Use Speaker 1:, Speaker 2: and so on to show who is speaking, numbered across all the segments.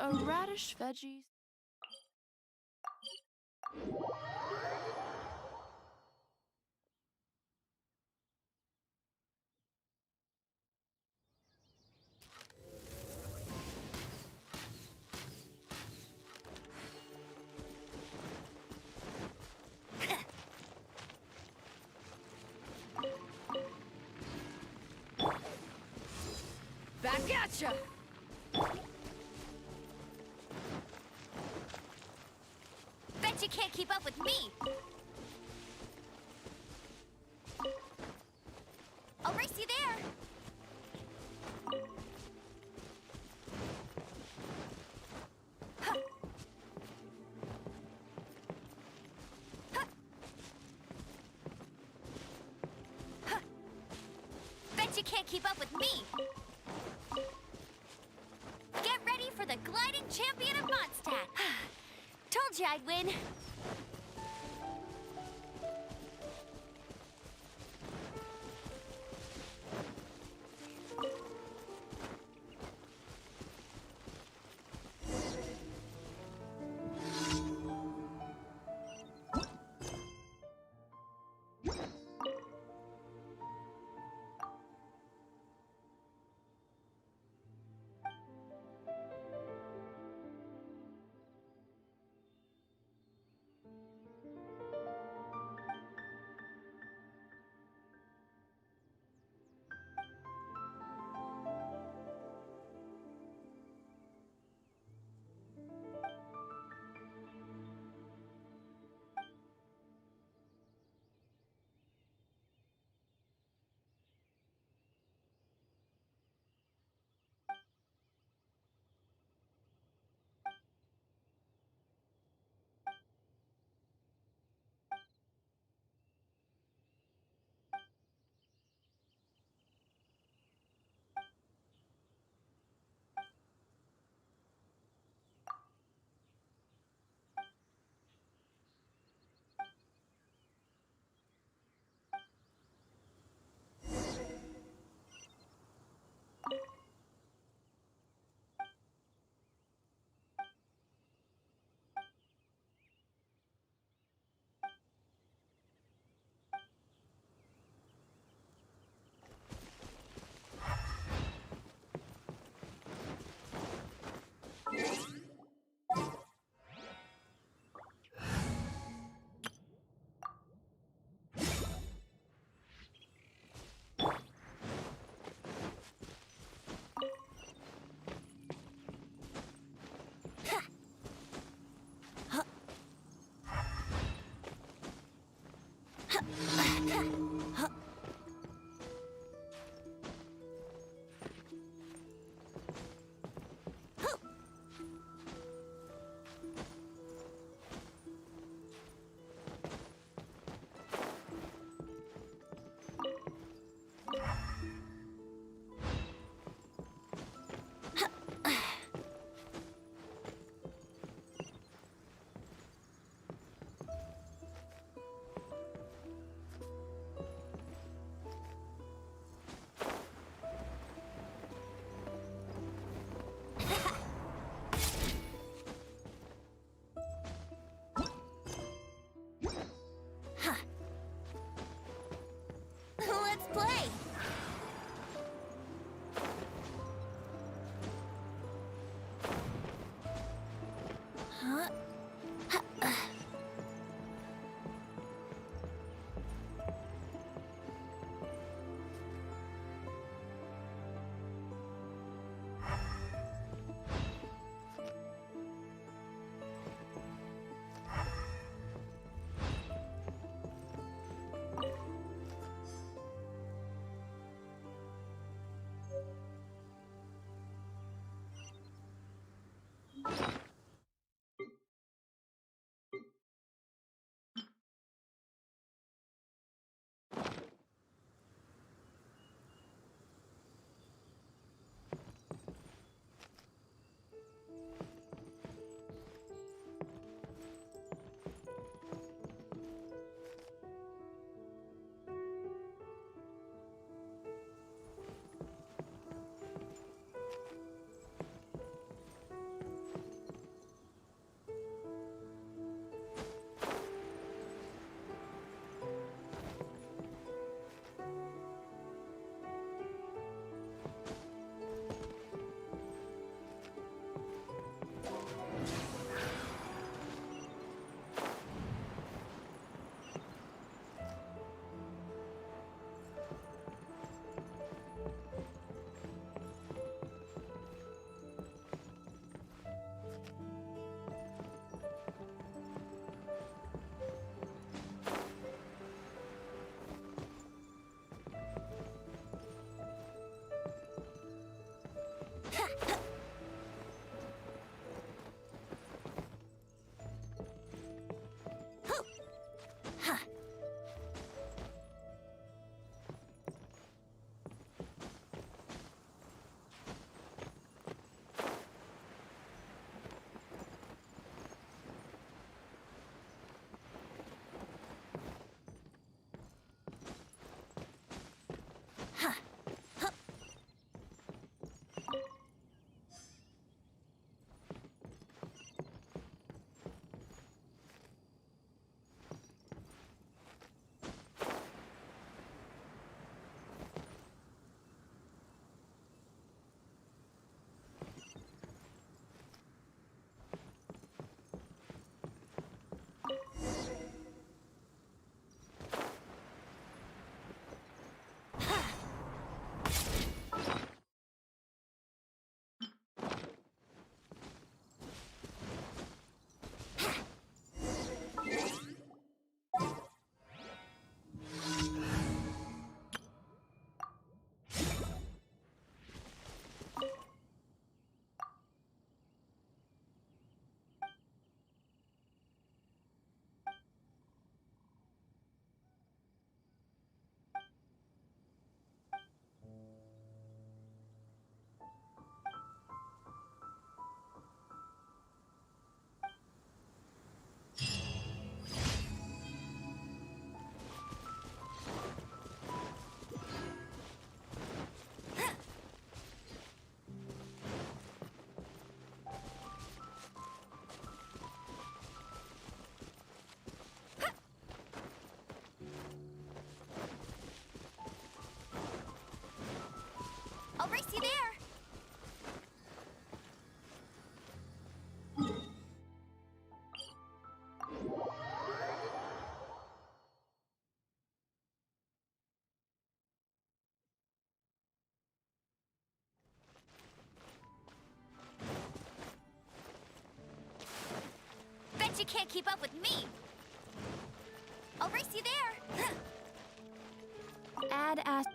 Speaker 1: Are radish veggies?
Speaker 2: Back at ya!
Speaker 3: Bet you can't keep up with me! I'll race you there! Huh. Huh. Huh. Bet you can't keep up with me! Get ready for the gliding champion of Mondstadt! Told you I'd win! I'll race you there. Bet you can't keep up with me. I'll race you there. Add as.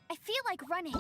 Speaker 3: I feel like running.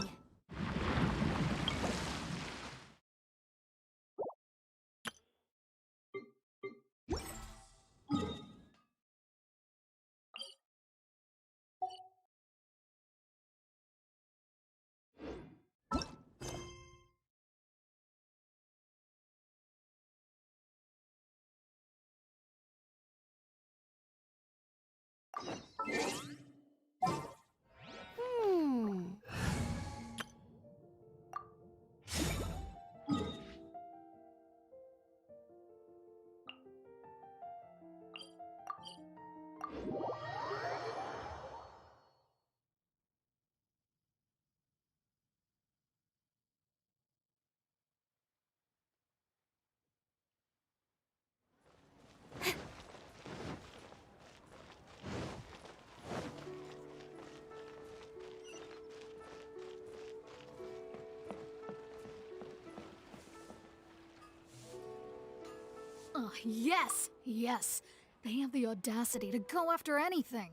Speaker 1: Oh, yes, yes. They have the audacity to go after anything.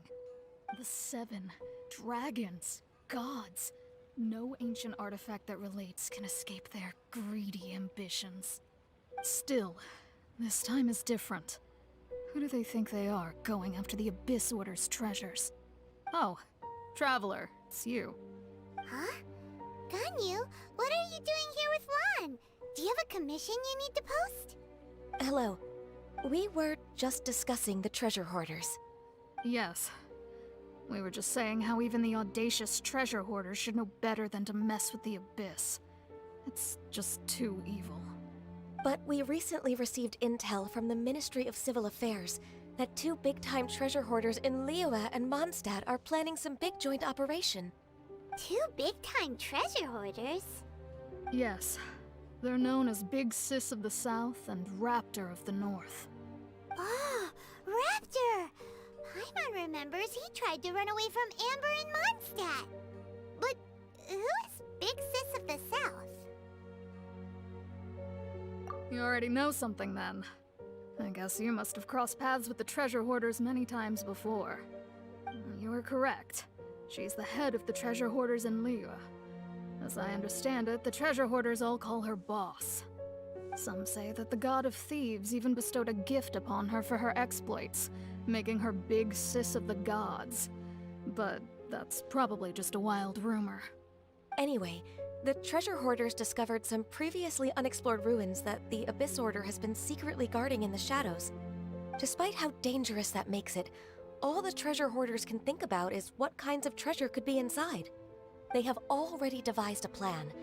Speaker 1: The 7 dragons, gods. No ancient artifact that relates can escape their greedy ambitions. Still, this time is different. Who do they think they are, going after the Abyss Order's treasures? Oh, Traveler, it's you.
Speaker 2: Huh? Ganyu, what are you doing here with Lan? Do you have a commission you need to post?
Speaker 4: Hello. We were just discussing the treasure hoarders.
Speaker 1: Yes. We were just saying how even the audacious treasure hoarders should know better than to mess with the Abyss. It's just too evil.
Speaker 4: But we recently received intel from the Ministry of Civil Affairs that 2 big-time treasure hoarders in Liyue and Mondstadt are planning some big joint operation.
Speaker 2: 2 big-time treasure hoarders?
Speaker 1: Yes. They're known as Big Sis of the South and Raptor of the North.
Speaker 2: Oh, Raptor! Paimon remembers he tried to run away from Amber in Mondstadt. But who is Big Sis of the South?
Speaker 1: You already know something then. I guess you must have crossed paths with the treasure hoarders many times before. You were correct. She's the head of the treasure hoarders in Liyue. As I understand it, the treasure hoarders all call her boss. Some say that the god of thieves even bestowed a gift upon her for her exploits, making her Big Sis of the gods. But that's probably just a wild rumor.
Speaker 4: Anyway, the treasure hoarders discovered some previously unexplored ruins that the Abyss Order has been secretly guarding in the shadows. Despite how dangerous that makes it, all the treasure hoarders can think about is what kinds of treasure could be inside. They have already devised a plan.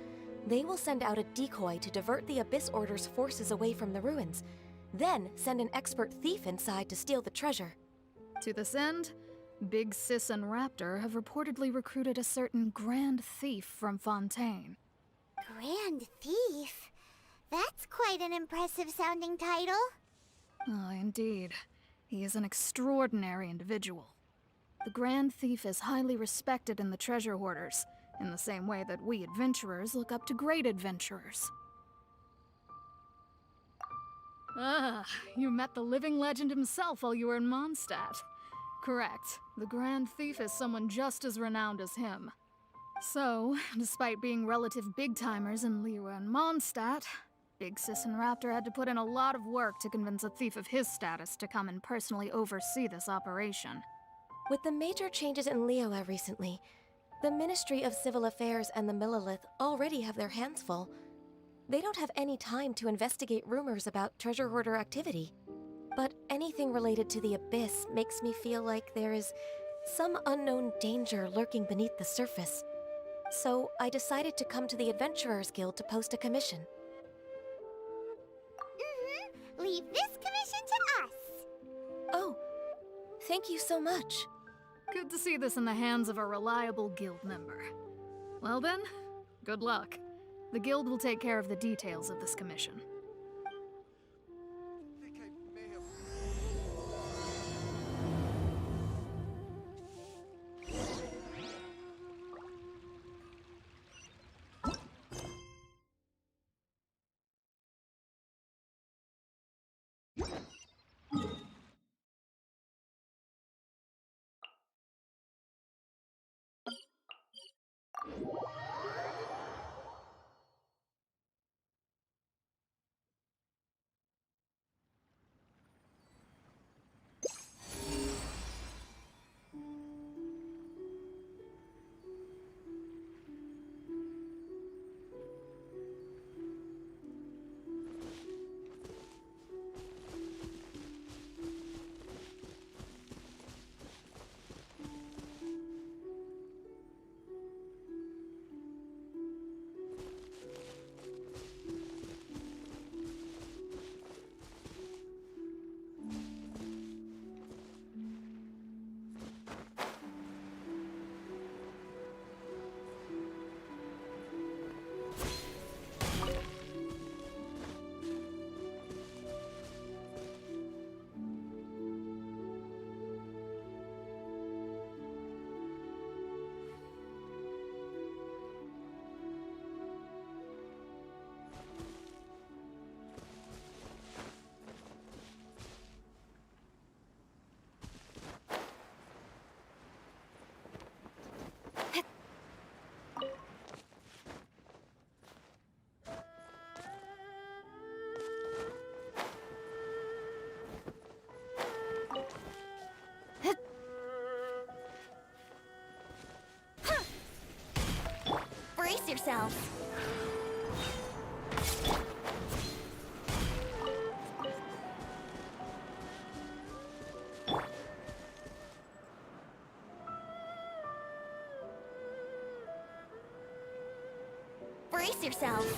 Speaker 4: They will send out a decoy to divert the Abyss Order's forces away from the ruins, then send an expert thief inside to steal the treasure.
Speaker 1: To this end, Big Sis and Raptor have reportedly recruited a certain Grand Thief from Fontaine.
Speaker 2: Grand Thief? That's quite an impressive sounding title.
Speaker 1: Oh, indeed. He is an extraordinary individual. The Grand Thief is highly respected in the treasure hoarders, in the same way that we adventurers look up to great adventurers. Ah, you met the living legend himself while you were in Mondstadt. Correct. The Grand Thief is someone just as renowned as him. So, despite being relative big-timers in Liyue and Mondstadt, Big Sis and Raptor had to put in a lot of work to convince a thief of his status to come and personally oversee this operation.
Speaker 4: With the major changes in Liyue recently, the Ministry of Civil Affairs and the Millelith already have their hands full. They don't have any time to investigate rumors about treasure hoarder activity. But anything related to the Abyss makes me feel like there is some unknown danger lurking beneath the surface. So I decided to come to the Adventurers Guild to post a commission.
Speaker 2: Leave this commission to us.
Speaker 4: Oh, thank you so much.
Speaker 1: Good to see this in the hands of a reliable guild member. Well then, good luck. The guild will take care of the details of this commission.
Speaker 3: Brace yourselves. Brace yourselves.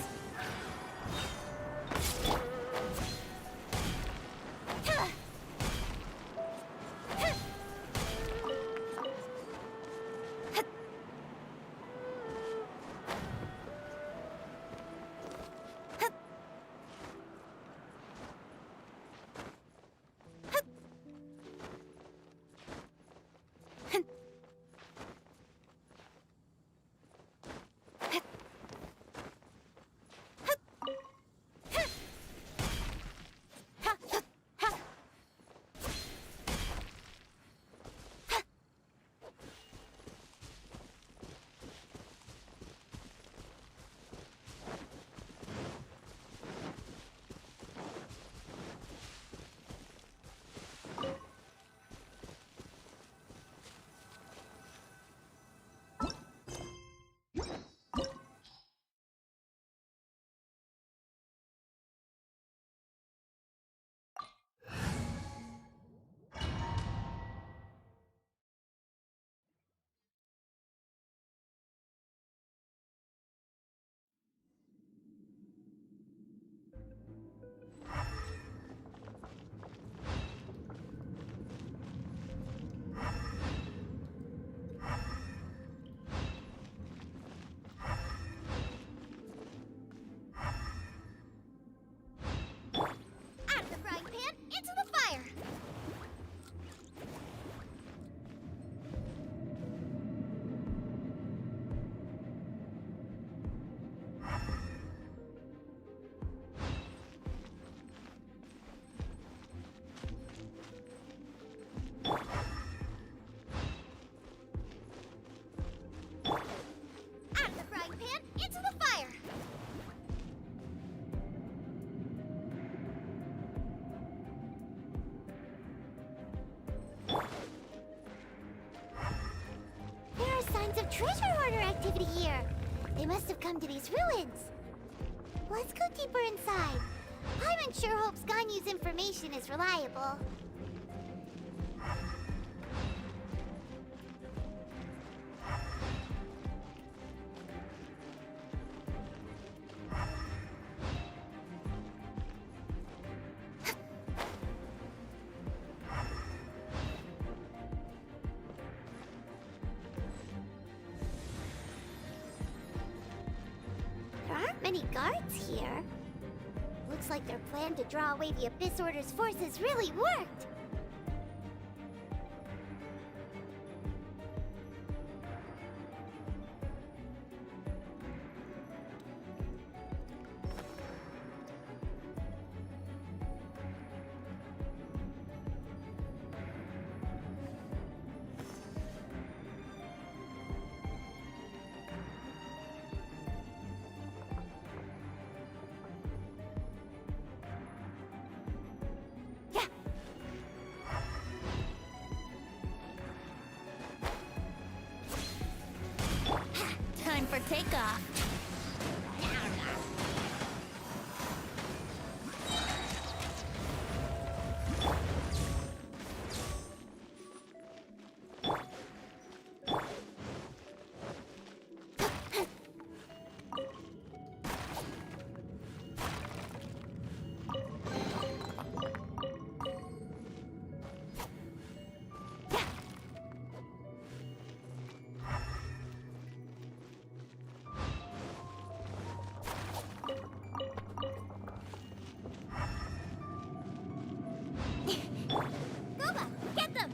Speaker 2: treasure hoarder activity here. They must have come to these ruins. Let's go deeper inside. Paimon sure hopes Ganyu's information is reliable. There aren't many guards here. Looks like their plan to draw away the Abyss Order's forces really worked.
Speaker 3: Time for takeoff. Goba, get them!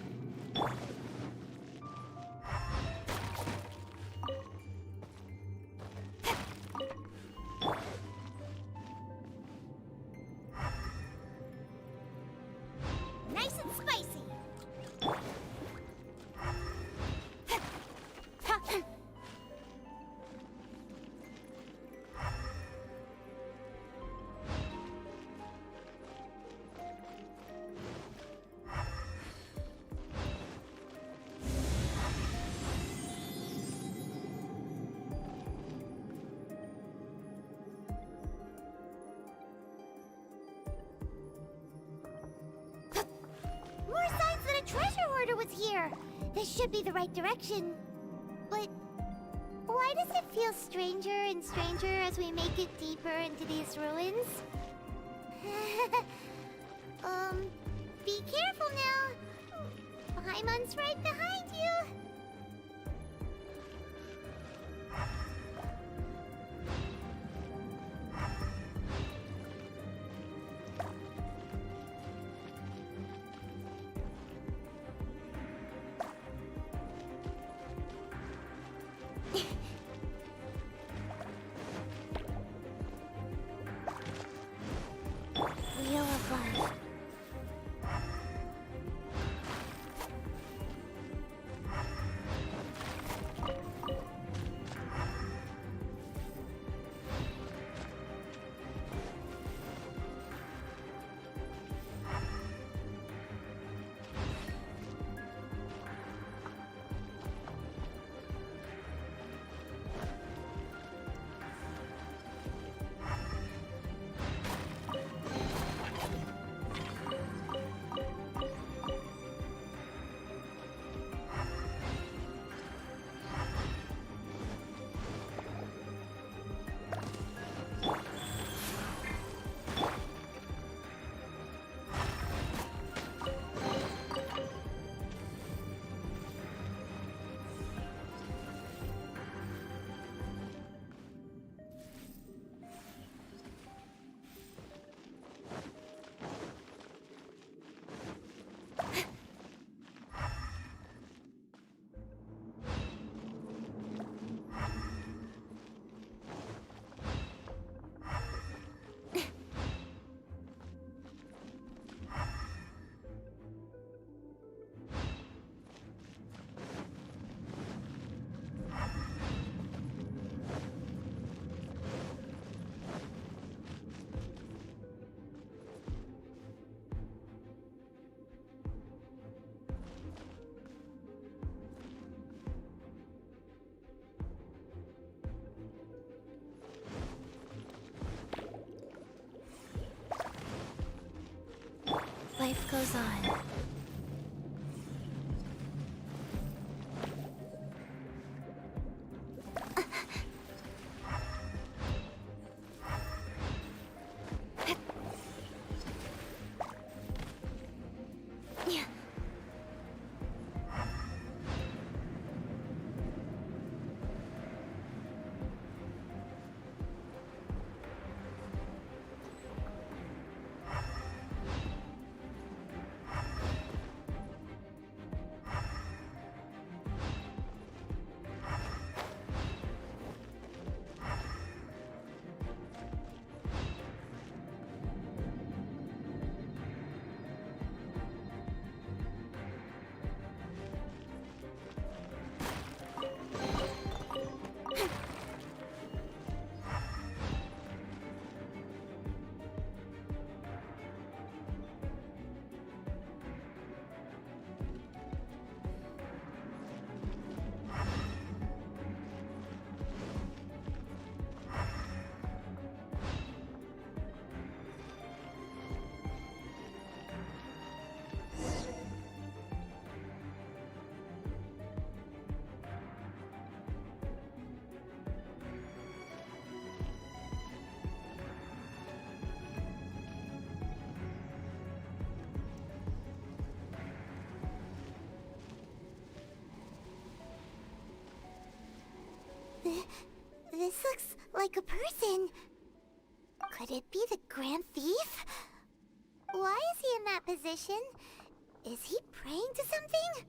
Speaker 3: Nice and spicy. More signs that a treasure hoarder was here. This should be the right direction. But why does it feel stranger and stranger as we make it deeper into these ruins? Be careful now. Paimon's right behind you. Wheel of Life. Life goes on. This looks like a person. Could it be the Grand Thief? Why is he in that position? Is he praying to something?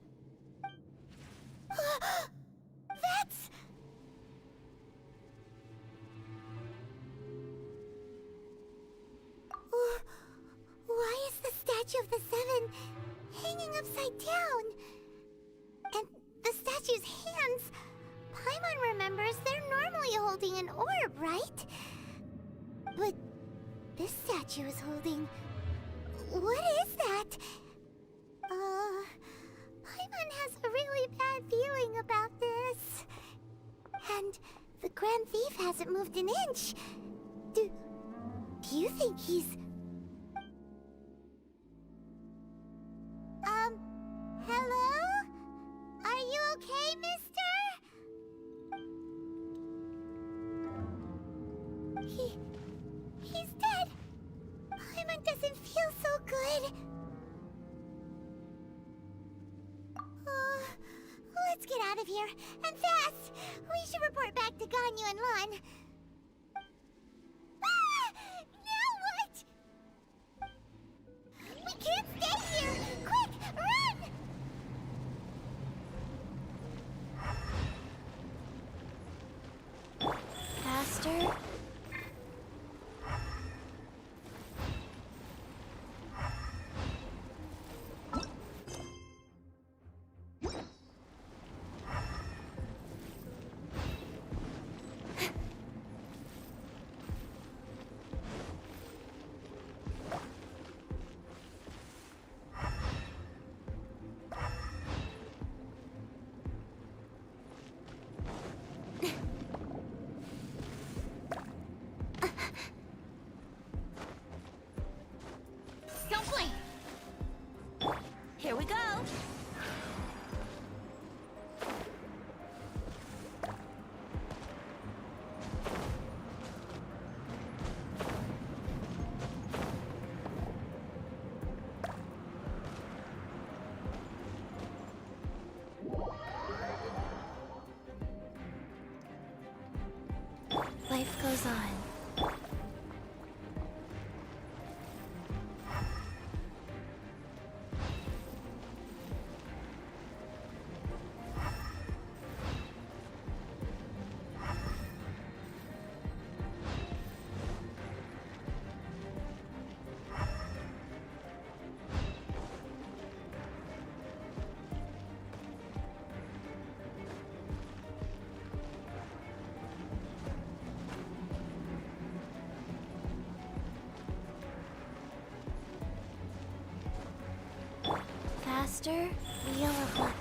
Speaker 3: That's... Why is the statue of the Seven hanging upside down? And the statue's hands... Paimon remembers they're normally holding an orb, right? But this statue is holding... What is that? Paimon has a really bad feeling about this. And the Grand Thief hasn't moved an inch. Do you think he's... Hello? Are you okay, mister? He's dead. Paimon doesn't feel so good. Let's get out of here, and fast! We should report back to Ganyu and Lon. Now what? We can't stay here! Quick, run! Faster. Don't blink! Here we go! Life goes on. Faster, wheel of luck.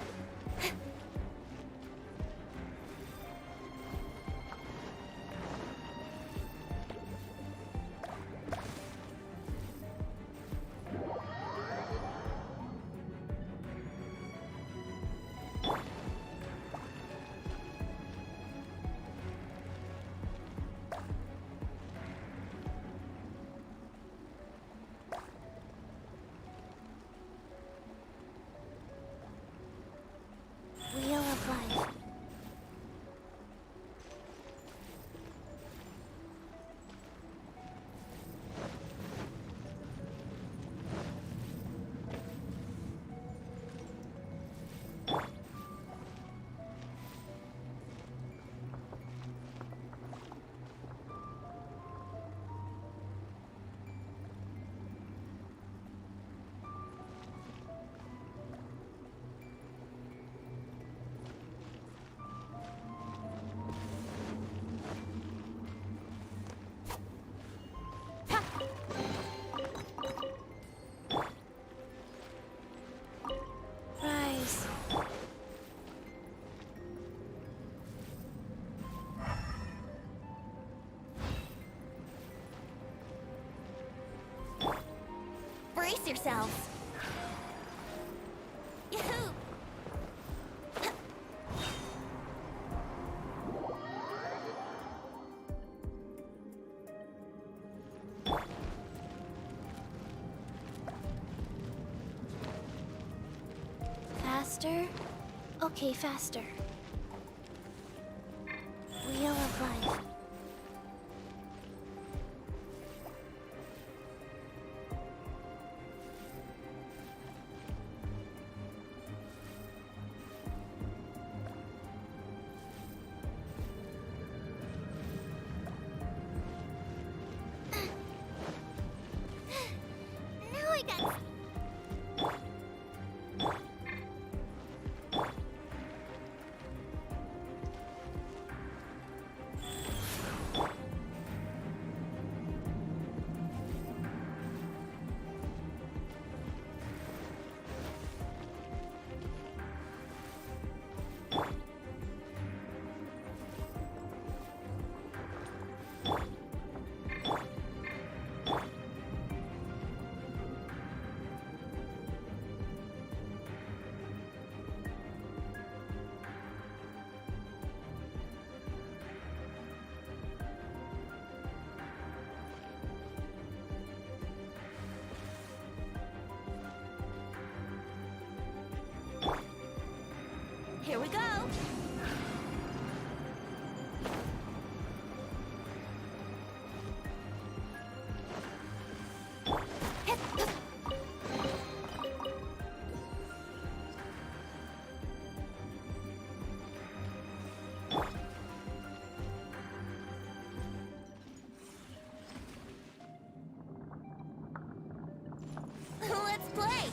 Speaker 3: yourselves. Yahoo! Faster? Okay, faster. Wheel of life. Now I got... Here we go! Let's play!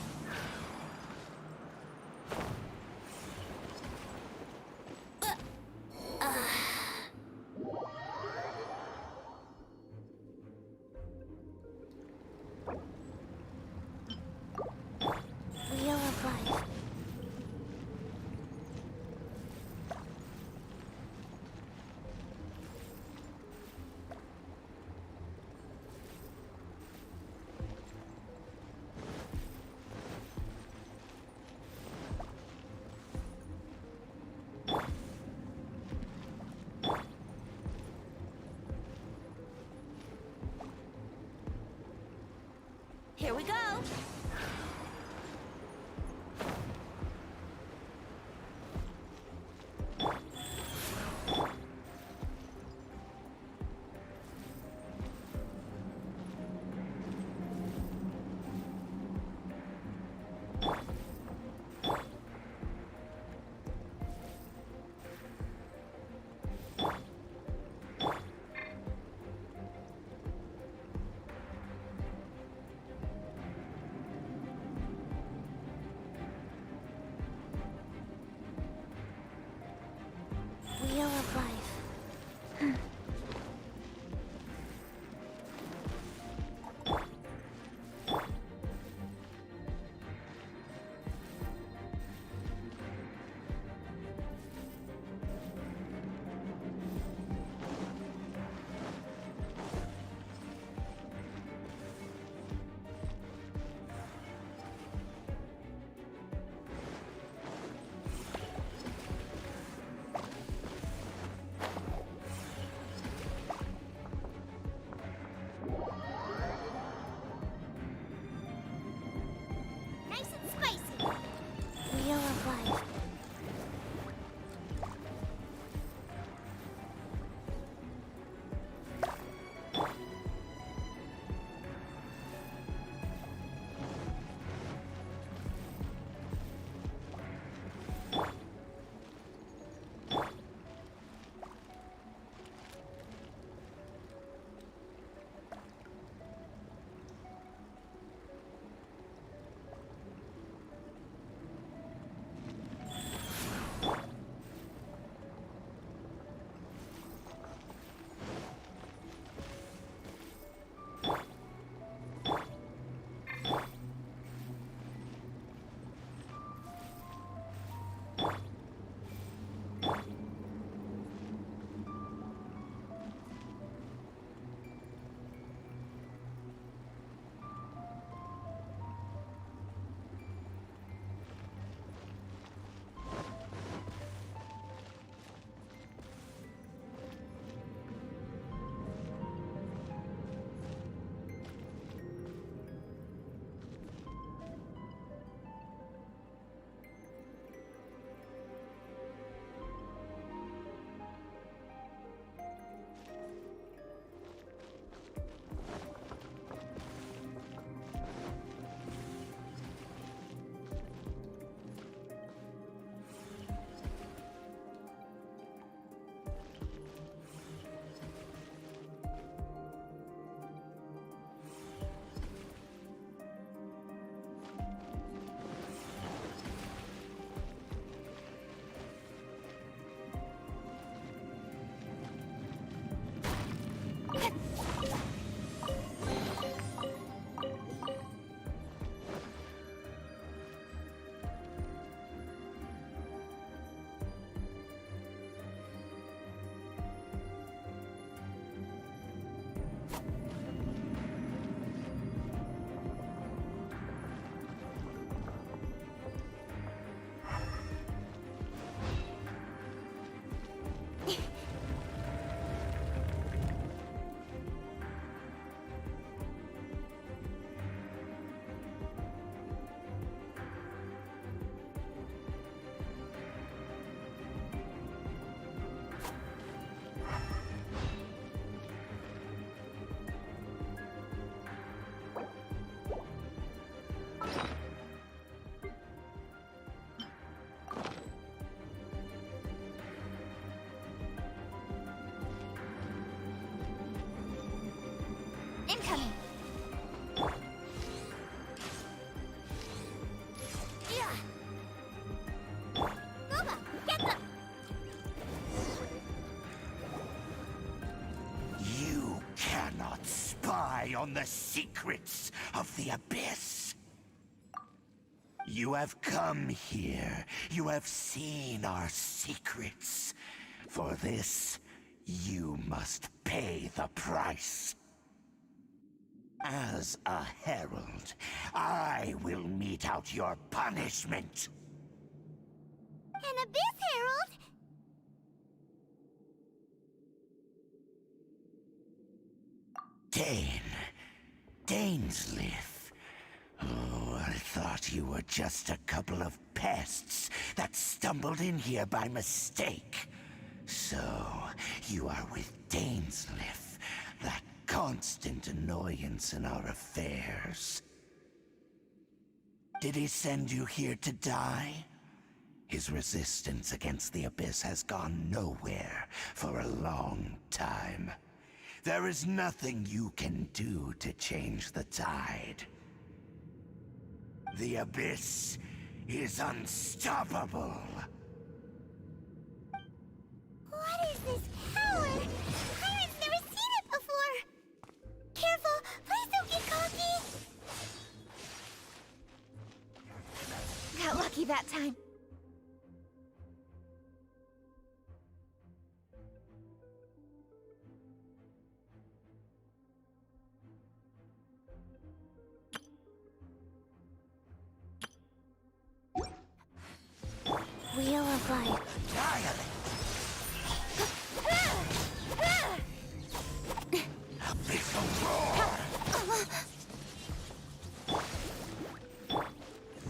Speaker 3: Wheel of life. Here we go!
Speaker 5: eye on the secrets of the abyss. You have come here. You have seen our secrets. For this, you must pay the price. As a herald, I will mete out your punishment.
Speaker 2: An Abyss Herald?
Speaker 5: Dainsleif. Oh, I thought you were just a couple of pests that stumbled in here by mistake. So, you are with Dainsleif, that constant annoyance in our affairs. Did he send you here to die? His resistance against the Abyss has gone nowhere for a long time. There is nothing you can do to change the tide. The Abyss is unstoppable.
Speaker 2: What is this power? Pirate's never seen it before! Careful! Please don't get cocky!
Speaker 3: Got lucky that time.
Speaker 2: Wheel of Life.
Speaker 5: Abyssal roar!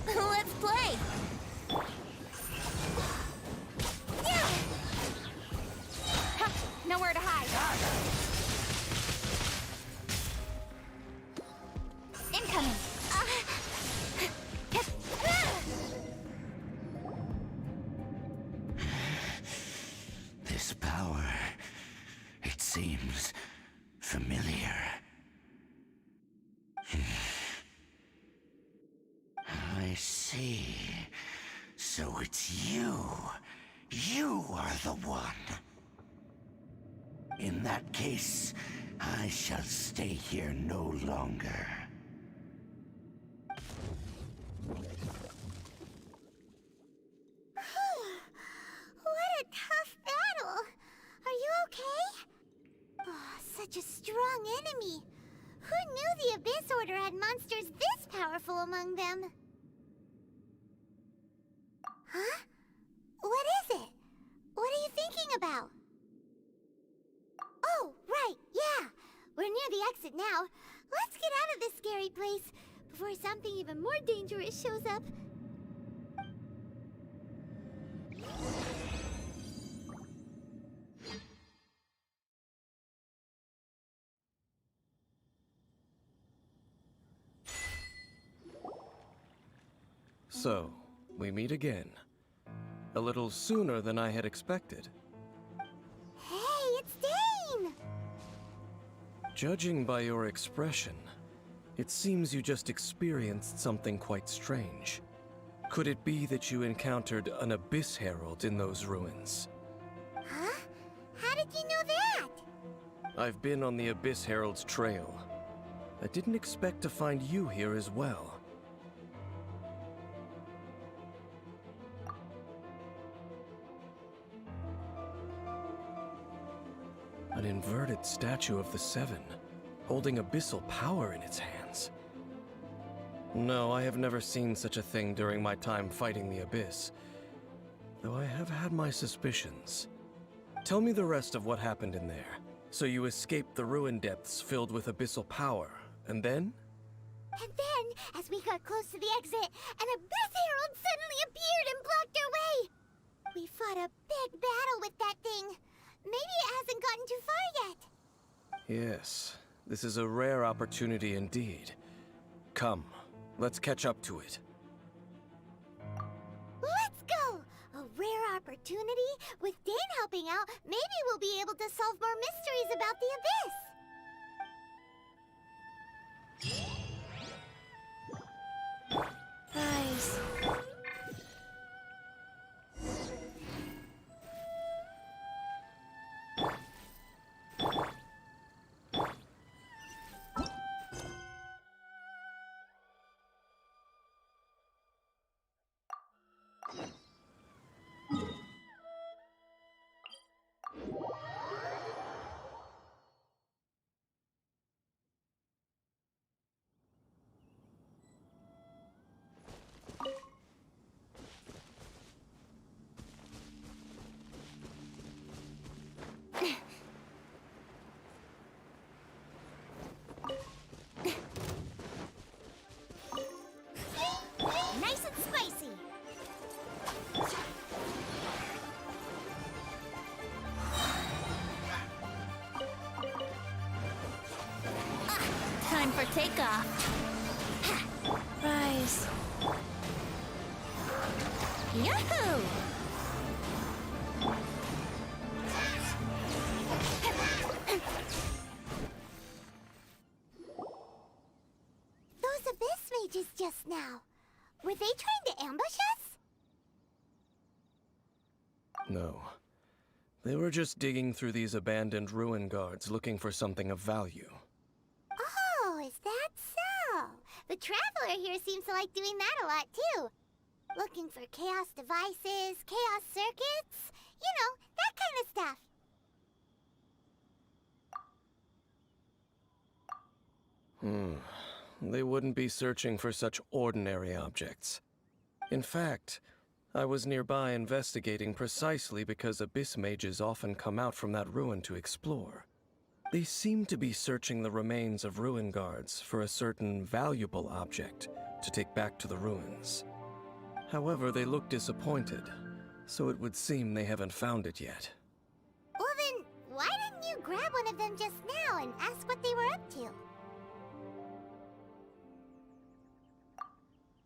Speaker 3: Let's play! Nowhere to hide. Incoming.
Speaker 5: This power, it seems familiar. I see. So it's you. You are the one. In that case, I shall stay here no longer.
Speaker 2: What a tough battle! Are you okay? Oh, such a strong enemy. Who knew the Abyss Order had monsters this powerful among them? Huh? What is it? What are you thinking about? Oh, right, yeah. We're near the exit now. Let's get out of this scary place before something even more dangerous shows up.
Speaker 6: So, we meet again. A little sooner than I had expected.
Speaker 2: Hey, it's Dane!
Speaker 6: Judging by your expression, it seems you just experienced something quite strange. Could it be that you encountered an Abyss Herald in those ruins?
Speaker 2: Huh? How did you know that?
Speaker 6: I've been on the Abyss Herald's trail. I didn't expect to find you here as well. An inverted statue of the Seven, holding abyssal power in its hands. No, I have never seen such a thing during my time fighting the Abyss, though I have had my suspicions. Tell me the rest of what happened in there. So you escaped the ruin depths filled with abyssal power, and then?
Speaker 2: And then, as we got close to the exit, an Abyss Herald suddenly appeared and blocked our way! We fought a big battle with that thing. Maybe it hasn't gotten too far yet.
Speaker 6: Yes, this is a rare opportunity indeed. Come, let's catch up to it.
Speaker 2: Let's go! A rare opportunity? With Dane helping out, maybe we'll be able to solve more mysteries about the Abyss.
Speaker 3: Nice.
Speaker 2: Time for takeoff.
Speaker 4: Rise.
Speaker 2: Yahoo!
Speaker 3: Those abyss mages just now. Were they trying to ambush us?
Speaker 6: No. They were just digging through these abandoned ruin guards looking for something of value.
Speaker 3: Oh, is that so? The Traveler here seems to like doing that a lot, too. Looking for chaos devices, chaos circuits, you know, that kind of stuff.
Speaker 6: They wouldn't be searching for such ordinary objects. In fact, I was nearby investigating precisely because abyss mages often come out from that ruin to explore. They seem to be searching the remains of ruin guards for a certain valuable object to take back to the ruins. However, they look disappointed, so it would seem they haven't found it yet.
Speaker 3: Well then, why didn't you grab one of them just now and ask what they were up to?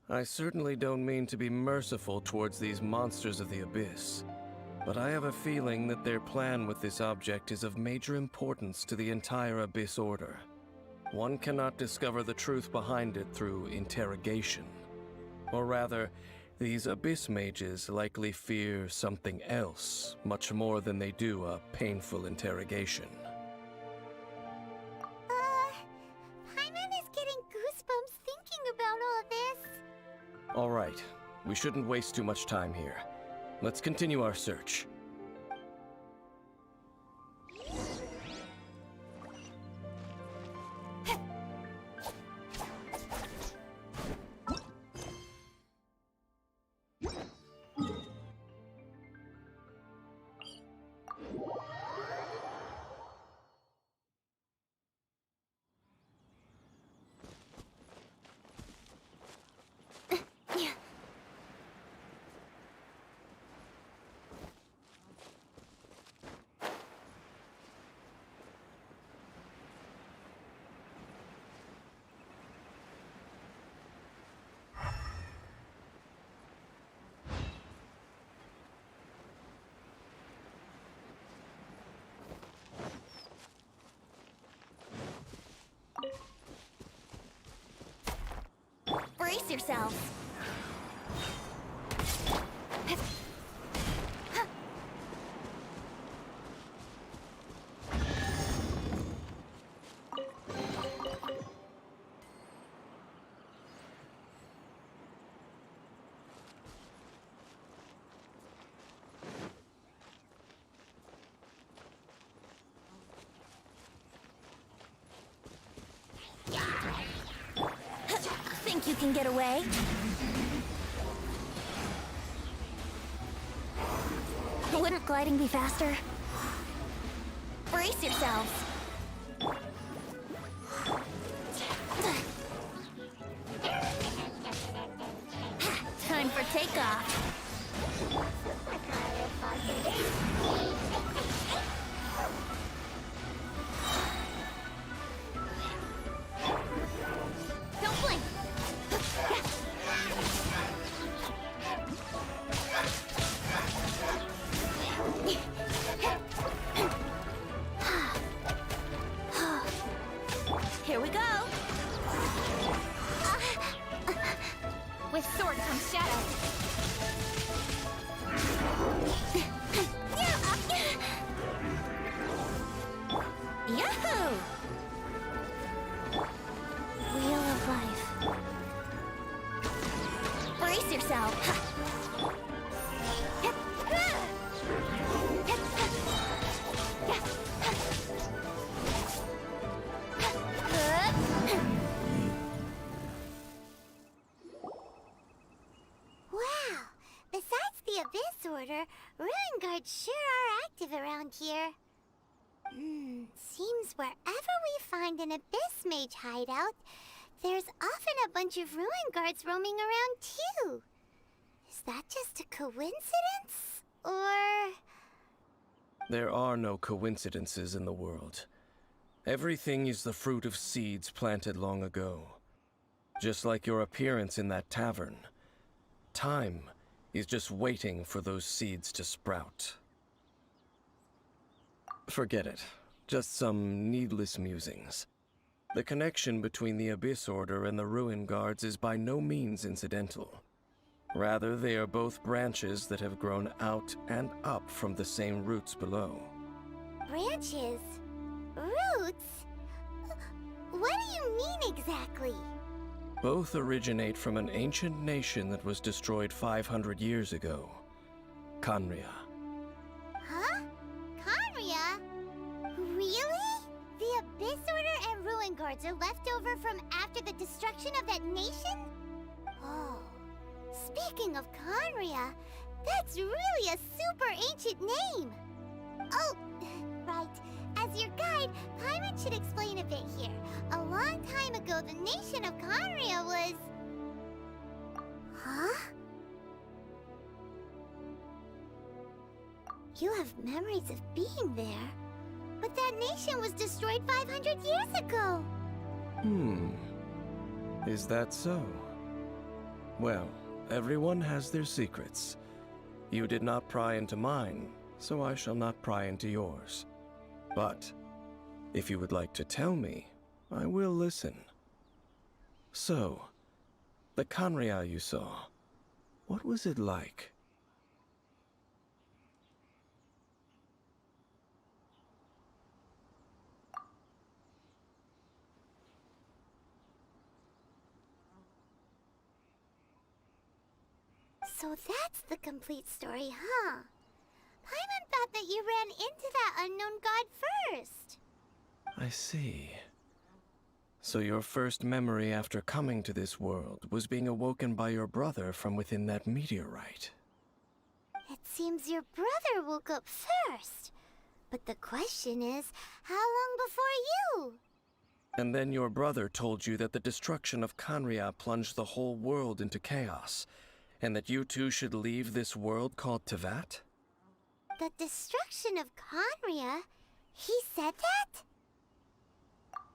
Speaker 6: I certainly don't mean to be merciful towards these monsters of the abyss, but I have a feeling that their plan with this object is of major importance to the entire Abyss Order. One cannot discover the truth behind it through interrogation. Or rather, these Abyss mages likely fear something else much more than they do a painful interrogation.
Speaker 3: Paimon is getting goosebumps thinking about all this.
Speaker 6: All right, we shouldn't waste too much time here. Let's continue our search.
Speaker 2: Brace yourselves. Think you can get away? Wouldn't gliding be faster? Brace yourselves. Time for takeoff. Don't blink. Here we go. With sword comes shadow. Yahoo! Wheel of life. Brace yourself.
Speaker 3: Wow! Besides the Abyss Order, Ruin Guards sure are active around here. Seems wherever we find an Abyss Mage hideout, there's often a bunch of Ruin Guards roaming around too. Is that just a coincidence? Or...
Speaker 6: There are no coincidences in the world. Everything is the fruit of seeds planted long ago. Just like your appearance in that tavern. Time is just waiting for those seeds to sprout. Forget it. Just some needless musings. The connection between the Abyss Order and the Ruin Guards is by no means incidental. Rather, they are both branches that have grown out and up from the same roots below.
Speaker 3: Branches? Roots? What do you mean exactly?
Speaker 6: Both originate from an ancient nation that was destroyed 500 years ago. Khaenri'ah.
Speaker 3: Huh? Khaenri'ah? Really? The Abyss Order and Ruin Guards are left over from after the destruction of that nation? Oh. Speaking of Khaenri'ah, that's really a super ancient name! Oh, right. As your guide, Paimon should explain a bit here. A long time ago, the nation of Khaenri'ah was... Huh? You have memories of being there. But that nation was destroyed 500 years ago!
Speaker 6: Is that so? Well, everyone has their secrets. You did not pry into mine, so I shall not pry into yours. But, if you would like to tell me, I will listen. So, the Khaenri'ah you saw, what was it like?
Speaker 3: So that's the complete story, huh? Paimon thought that you ran into that unknown god first.
Speaker 6: I see. So your first memory after coming to this world was being awoken by your brother from within that meteorite.
Speaker 3: It seems your brother woke up first. But the question is, how long before you?
Speaker 6: And then your brother told you that the destruction of Khaenri'ah plunged the whole world into chaos, and that you two should leave this world called Teyvat?
Speaker 3: The destruction of Khaenri'ah? He said that?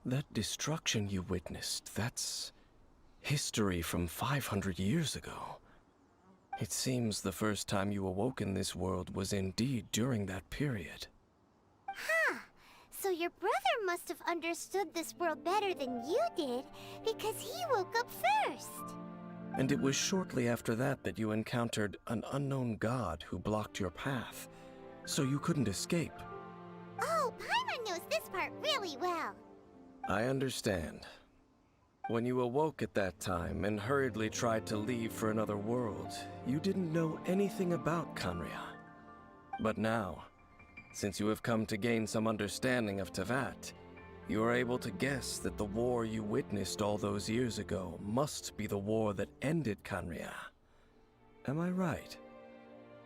Speaker 6: That destruction you witnessed, that's history from 500 years ago. It seems the first time you awoke in this world was indeed during that period.
Speaker 3: Huh. So your brother must have understood this world better than you did, because he woke up first.
Speaker 6: And it was shortly after that that you encountered an unknown god who blocked your path, so you couldn't escape.
Speaker 3: Oh, Paimon knows this part really well.
Speaker 6: I understand. When you awoke at that time and hurriedly tried to leave for another world, you didn't know anything about Khaenri'ah. But now, since you have come to gain some understanding of Teyvat, you are able to guess that the war you witnessed all those years ago must be the war that ended Khaenri'ah. Am I right?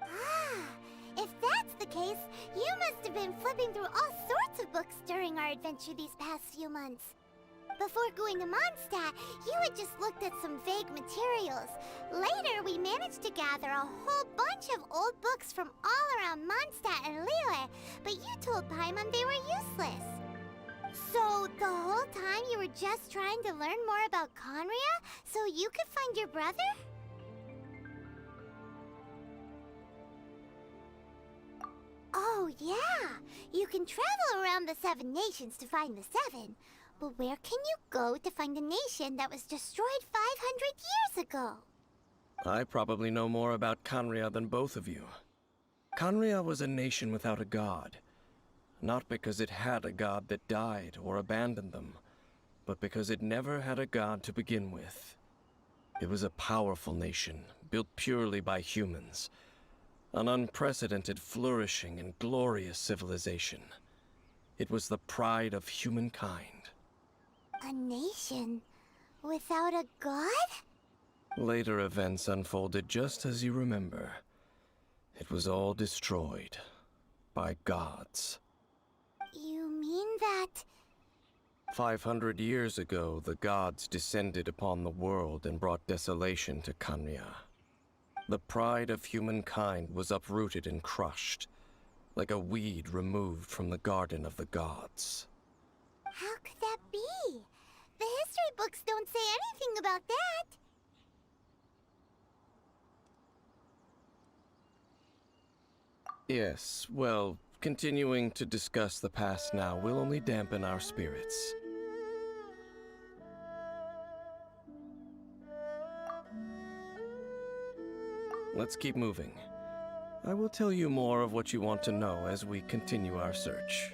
Speaker 3: Ah, if that's the case, you must have been flipping through all sorts of books during our adventure these past few months. Before going to Mondstadt, you had just looked at some vague materials. Later, we managed to gather a whole bunch of old books from all around Mondstadt and Liyue, but you told Paimon they were useless. So, the whole time you were just trying to learn more about Khaenri'ah so you could find your brother? Oh, yeah! You can travel around the 7 nations to find the 7. But where can you go to find a nation that was destroyed 500 years ago?
Speaker 6: I probably know more about Khaenri'ah than both of you. Khaenri'ah was a nation without a god. Not because it had a god that died or abandoned them, but because it never had a god to begin with. It was a powerful nation, built purely by humans. An unprecedented, flourishing, and glorious civilization. It was the pride of humankind.
Speaker 3: A nation without a god?
Speaker 6: Later events unfolded just as you remember. It was all destroyed by gods.
Speaker 3: You mean that...
Speaker 6: 500 years ago, the gods descended upon the world and brought desolation to Khaenri'ah. The pride of humankind was uprooted and crushed, like a weed removed from the garden of the gods.
Speaker 3: How could that be? The history books don't say anything about that.
Speaker 6: Yes, well, continuing to discuss the past now will only dampen our spirits. Let's keep moving. I will tell you more of what you want to know as we continue our search.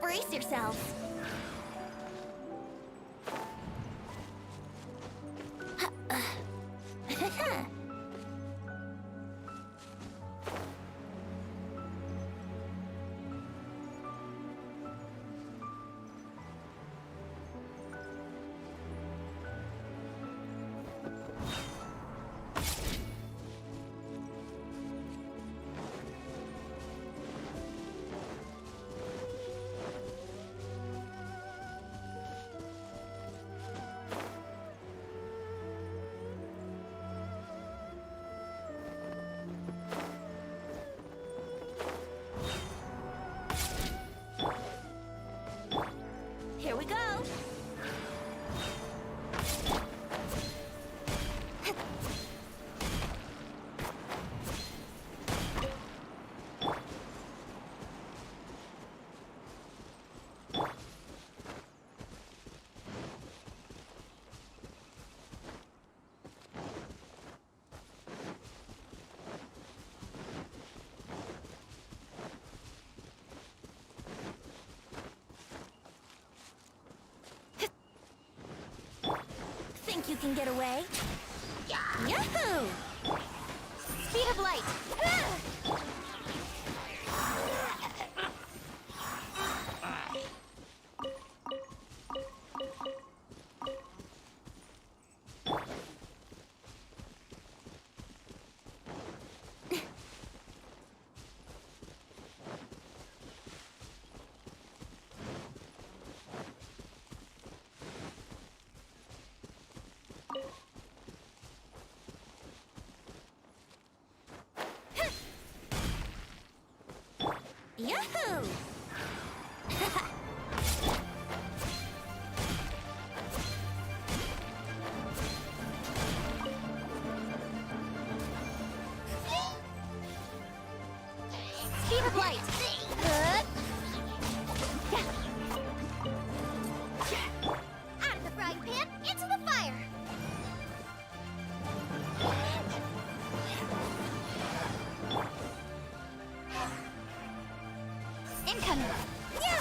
Speaker 3: Brace yourselves. Here we go. Think you can get away? Yahoo! Speed of light! Yahoo! Speed of light! Out of the frying pan, into the fire! Incoming! Yeah!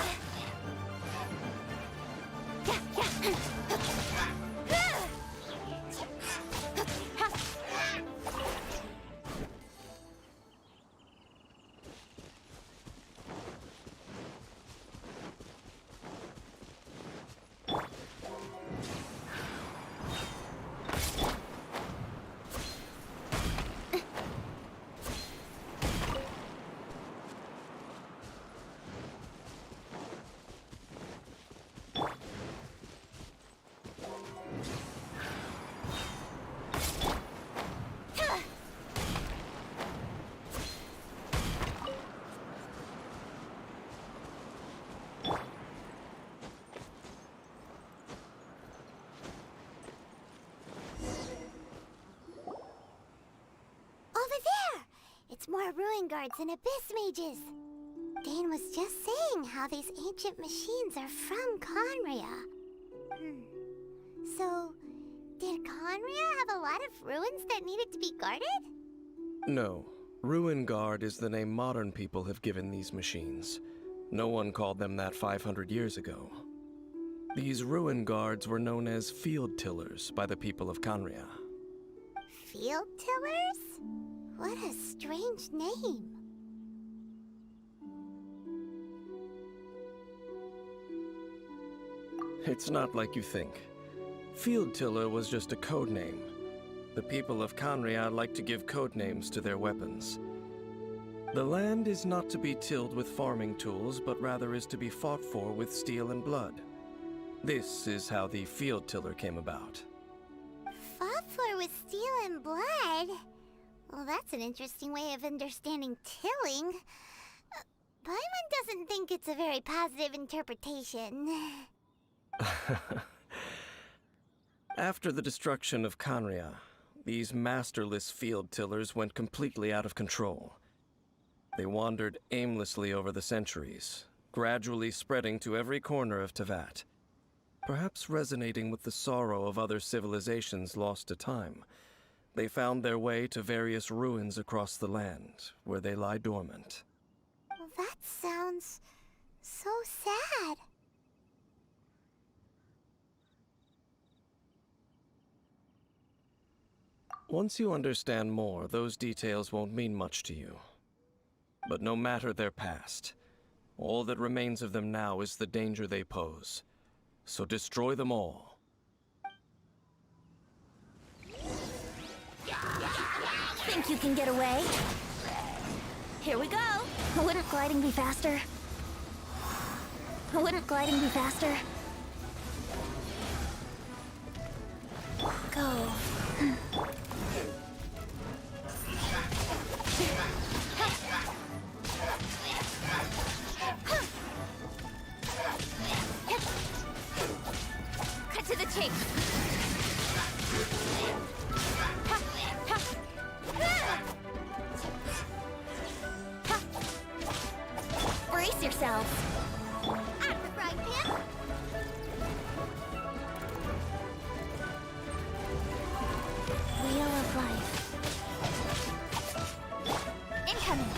Speaker 3: It's more ruin guards and abyss mages. Dane was just saying how these ancient machines are from Conria. So, did Conria have a lot of ruins that needed to be guarded?
Speaker 6: No. Ruin Guard is the name modern people have given these machines. No one called them that 500 years ago. These Ruin Guards were known as Field Tillers by the people of Conria.
Speaker 3: Field Tillers? What a strange name.
Speaker 6: It's not like you think. Field Tiller was just a code name. The people of Conria like to give code names to their weapons. The land is not to be tilled with farming tools, but rather is to be fought for with steel and blood. This is how the Field Tiller came about.
Speaker 3: Fought for with steel and blood? Well, that's an interesting way of understanding tilling. Paimon doesn't think it's a very positive interpretation.
Speaker 6: After the destruction of Conria, these masterless field tillers went completely out of control. They wandered aimlessly over the centuries, gradually spreading to every corner of Teyvat. Perhaps resonating with the sorrow of other civilizations lost to time, they found their way to various ruins across the land, where they lie dormant.
Speaker 3: Well, that sounds so sad.
Speaker 6: Once you understand more, those details won't mean much to you. But no matter their past, all that remains of them now is the danger they pose. So destroy them all.
Speaker 2: Think you can get away? Here we go. Wouldn't gliding be faster? Wouldn't gliding be faster? Go. Cut to the chase. Brace yourself. At the frying pan. Wheel of life. Incoming.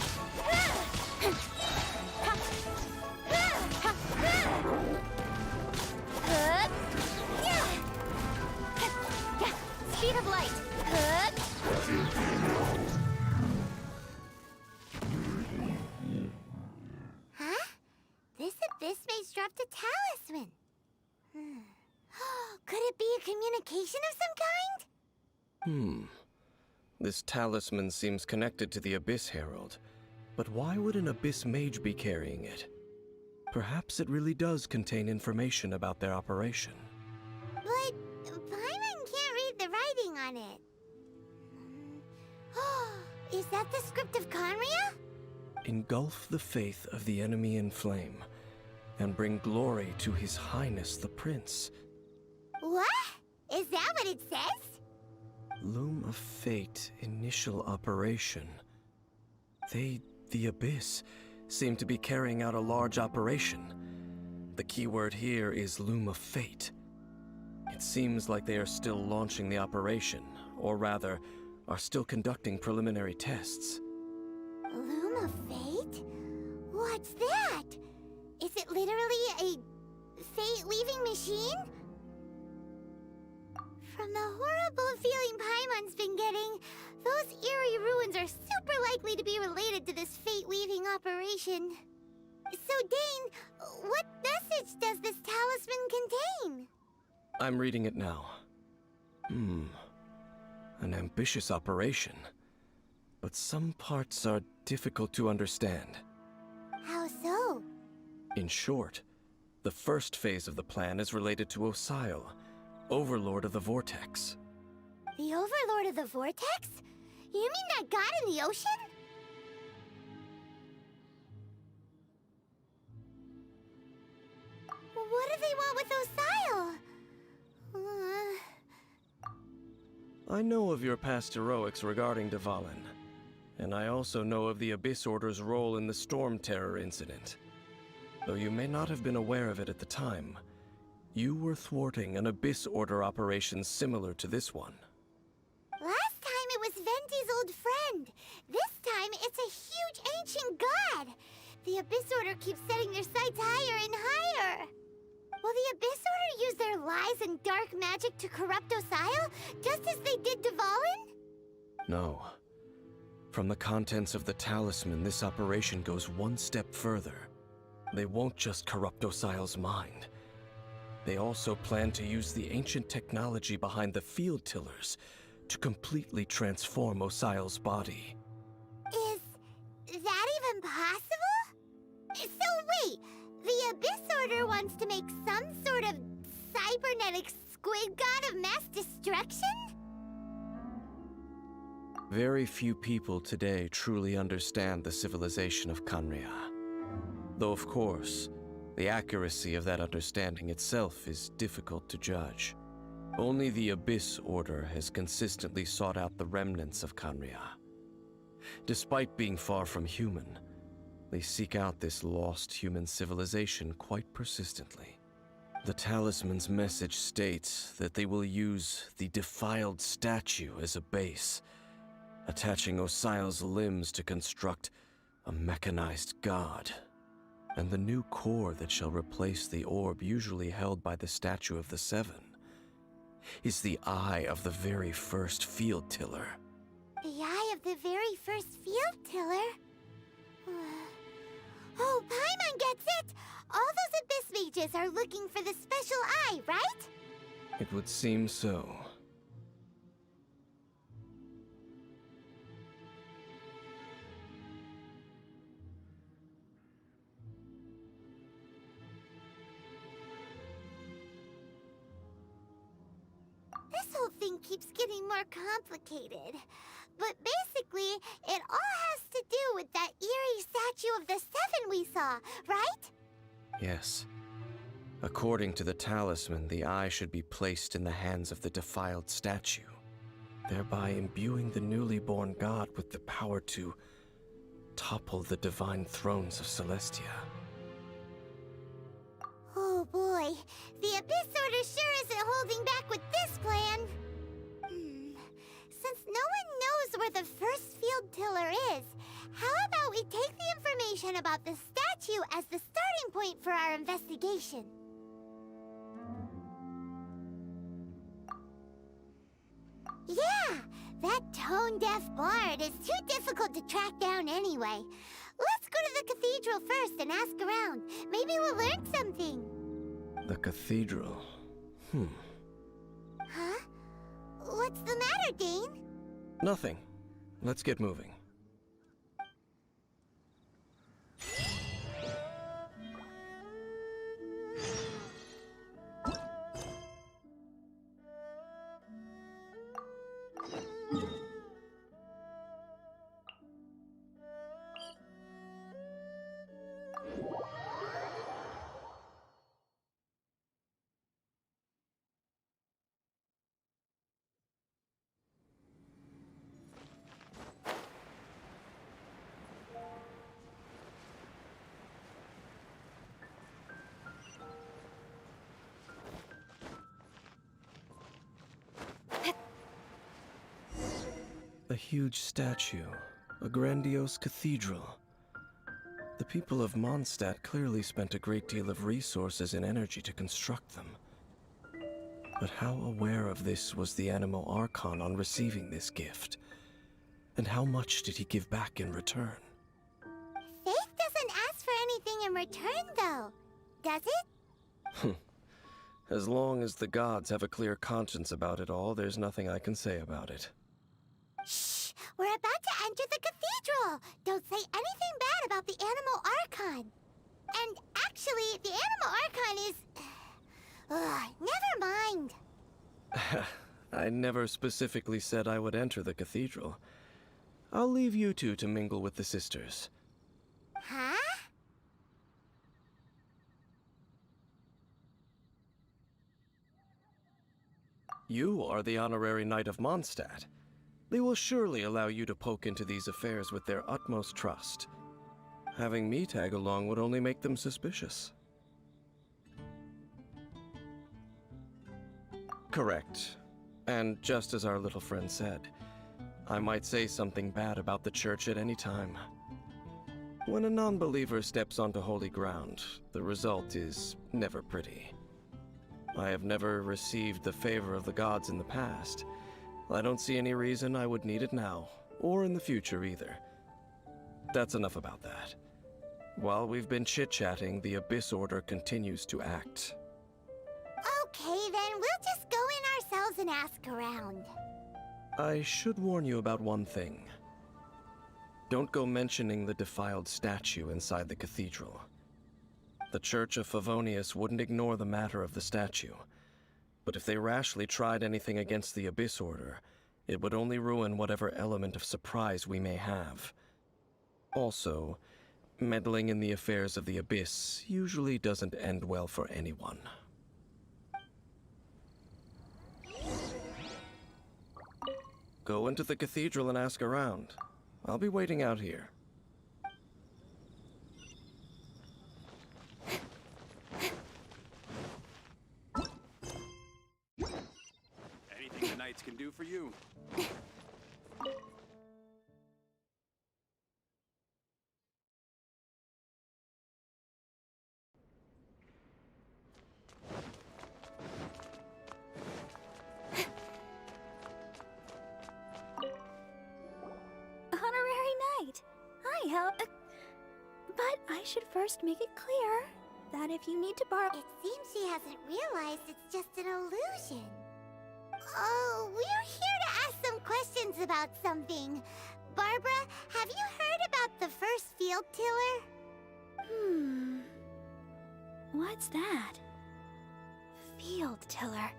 Speaker 2: Speed of light. Huh? This abyss maze dropped a talisman. Could it be a communication of some kind?
Speaker 6: This talisman seems connected to the Abyss Herald. But why would an Abyss Mage be carrying it? Perhaps it really does contain information about their operation.
Speaker 3: But Paimon can't read the writing on it. Is that the script of Conria?
Speaker 6: Engulf the faith of the enemy in flame, and bring glory to His Highness the Prince.
Speaker 3: What? Is that what it says?
Speaker 6: Loom of Fate, initial operation. They, the Abyss, seem to be carrying out a large operation. The keyword here is Loom of Fate. It seems like they are still launching the operation, or rather, are still conducting preliminary tests.
Speaker 3: Loom of Fate? What's that? Is it literally a fate-weaving machine? From the horrible feeling Paimon's been getting, those eerie ruins are super likely to be related to this fate-weaving operation. So, Dane, what message does this talisman contain?
Speaker 6: I'm reading it now. An ambitious operation. But some parts are difficult to understand.
Speaker 3: How so?
Speaker 6: In short, the first phase of the plan is related to Osile, Overlord of the Vortex.
Speaker 3: The Overlord of the Vortex? You mean that god in the ocean? What do they want with Osile?
Speaker 6: I know of your past heroics regarding Dvalin, and I also know of the Abyss Order's role in the Storm Terror incident. Though you may not have been aware of it at the time, you were thwarting an Abyss Order operation similar to this one.
Speaker 3: Last time it was Venti's old friend. This time it's a huge ancient god. The Abyss Order keeps setting their sights higher and higher. Will the Abyss Order use their lies and dark magic to corrupt Osile, just as they did Dvalin?
Speaker 6: No. From the contents of the talisman, this operation goes one step further. They won't just corrupt Osile's mind. They also plan to use the ancient technology behind the field tillers to completely transform Osial's body.
Speaker 3: Is that even possible? So wait, the Abyss Order wants to make some sort of cybernetic squid god of mass destruction?
Speaker 6: Very few people today truly understand the civilization of Khaenri'ah. Though of course, the accuracy of that understanding itself is difficult to judge. Only the Abyss Order has consistently sought out the remnants of Khaenri'ah. Despite being far from human, they seek out this lost human civilization quite persistently. The talisman's message states that they will use the defiled statue as a base, attaching Osial's limbs to construct a mechanized god. And the new core that shall replace the orb usually held by the Statue of the Seven is the eye of the very first field tiller.
Speaker 3: The eye of the very first field tiller? Oh, Paimon gets it! All those Abyss mages are looking for the special eye, right?
Speaker 6: It would seem so.
Speaker 3: This whole thing keeps getting more complicated. But basically, it all has to do with that eerie statue of the Seven we saw, right?
Speaker 6: Yes. According to the talisman, the eye should be placed in the hands of the defiled statue, thereby imbuing the newly born god with the power to topple the divine thrones of Celestia.
Speaker 3: Oh boy, the Abyss Order sure isn't holding back with this plan. Since no one knows where the first field tiller is, how about we take the information about the statue as the starting point for our investigation? Yeah, that tone-deaf bard is too difficult to track down anyway. Let's go to the cathedral first and ask around. Maybe we'll learn something.
Speaker 6: The cathedral.
Speaker 3: Huh? What's the matter, Dane?
Speaker 6: Nothing. Let's get moving. A huge statue, a grandiose cathedral. The people of Mondstadt clearly spent a great deal of resources and energy to construct them. But how aware of this was the Anemo Archon on receiving this gift? And how much did he give back in return?
Speaker 3: Faith doesn't ask for anything in return, though, does it?
Speaker 6: As long as the gods have a clear conscience about it all, there's nothing I can say about it.
Speaker 3: Shh! We're about to enter the cathedral! Don't say anything bad about the Anemo Archon! And actually, the Anemo Archon is... never mind!
Speaker 6: I never specifically said I would enter the cathedral. I'll leave you two to mingle with the sisters.
Speaker 3: Huh?
Speaker 6: You are the honorary knight of Mondstadt. They will surely allow you to poke into these affairs with their utmost trust. Having me tag along would only make them suspicious. Correct. And just as our little friend said, I might say something bad about the church at any time. When a non-believer steps onto holy ground, the result is never pretty. I have never received the favor of the gods in the past. I don't see any reason I would need it now, or in the future either. That's enough about that. While we've been chit-chatting, the Abyss Order continues to act.
Speaker 2: Okay, then we'll just go in ourselves and ask around.
Speaker 6: I should warn you about one thing. Don't go mentioning the defiled statue inside the cathedral. The Church of Favonius wouldn't ignore the matter of the statue, but if they rashly tried anything against the Abyss Order, it would only ruin whatever element of surprise we may have. Also, meddling in the affairs of the Abyss usually doesn't end well for anyone. Go into the cathedral and ask around. I'll be waiting out here.
Speaker 7: Anything the knights can do for you.
Speaker 3: Honorary Knight. Hi, but I should first make it clear that if you need to borrow...
Speaker 2: It seems she hasn't realized it's just an illusion. Oh, we're here to ask some questions about something. Barbara, have you heard about the first field tiller?
Speaker 3: What's that? Field tiller.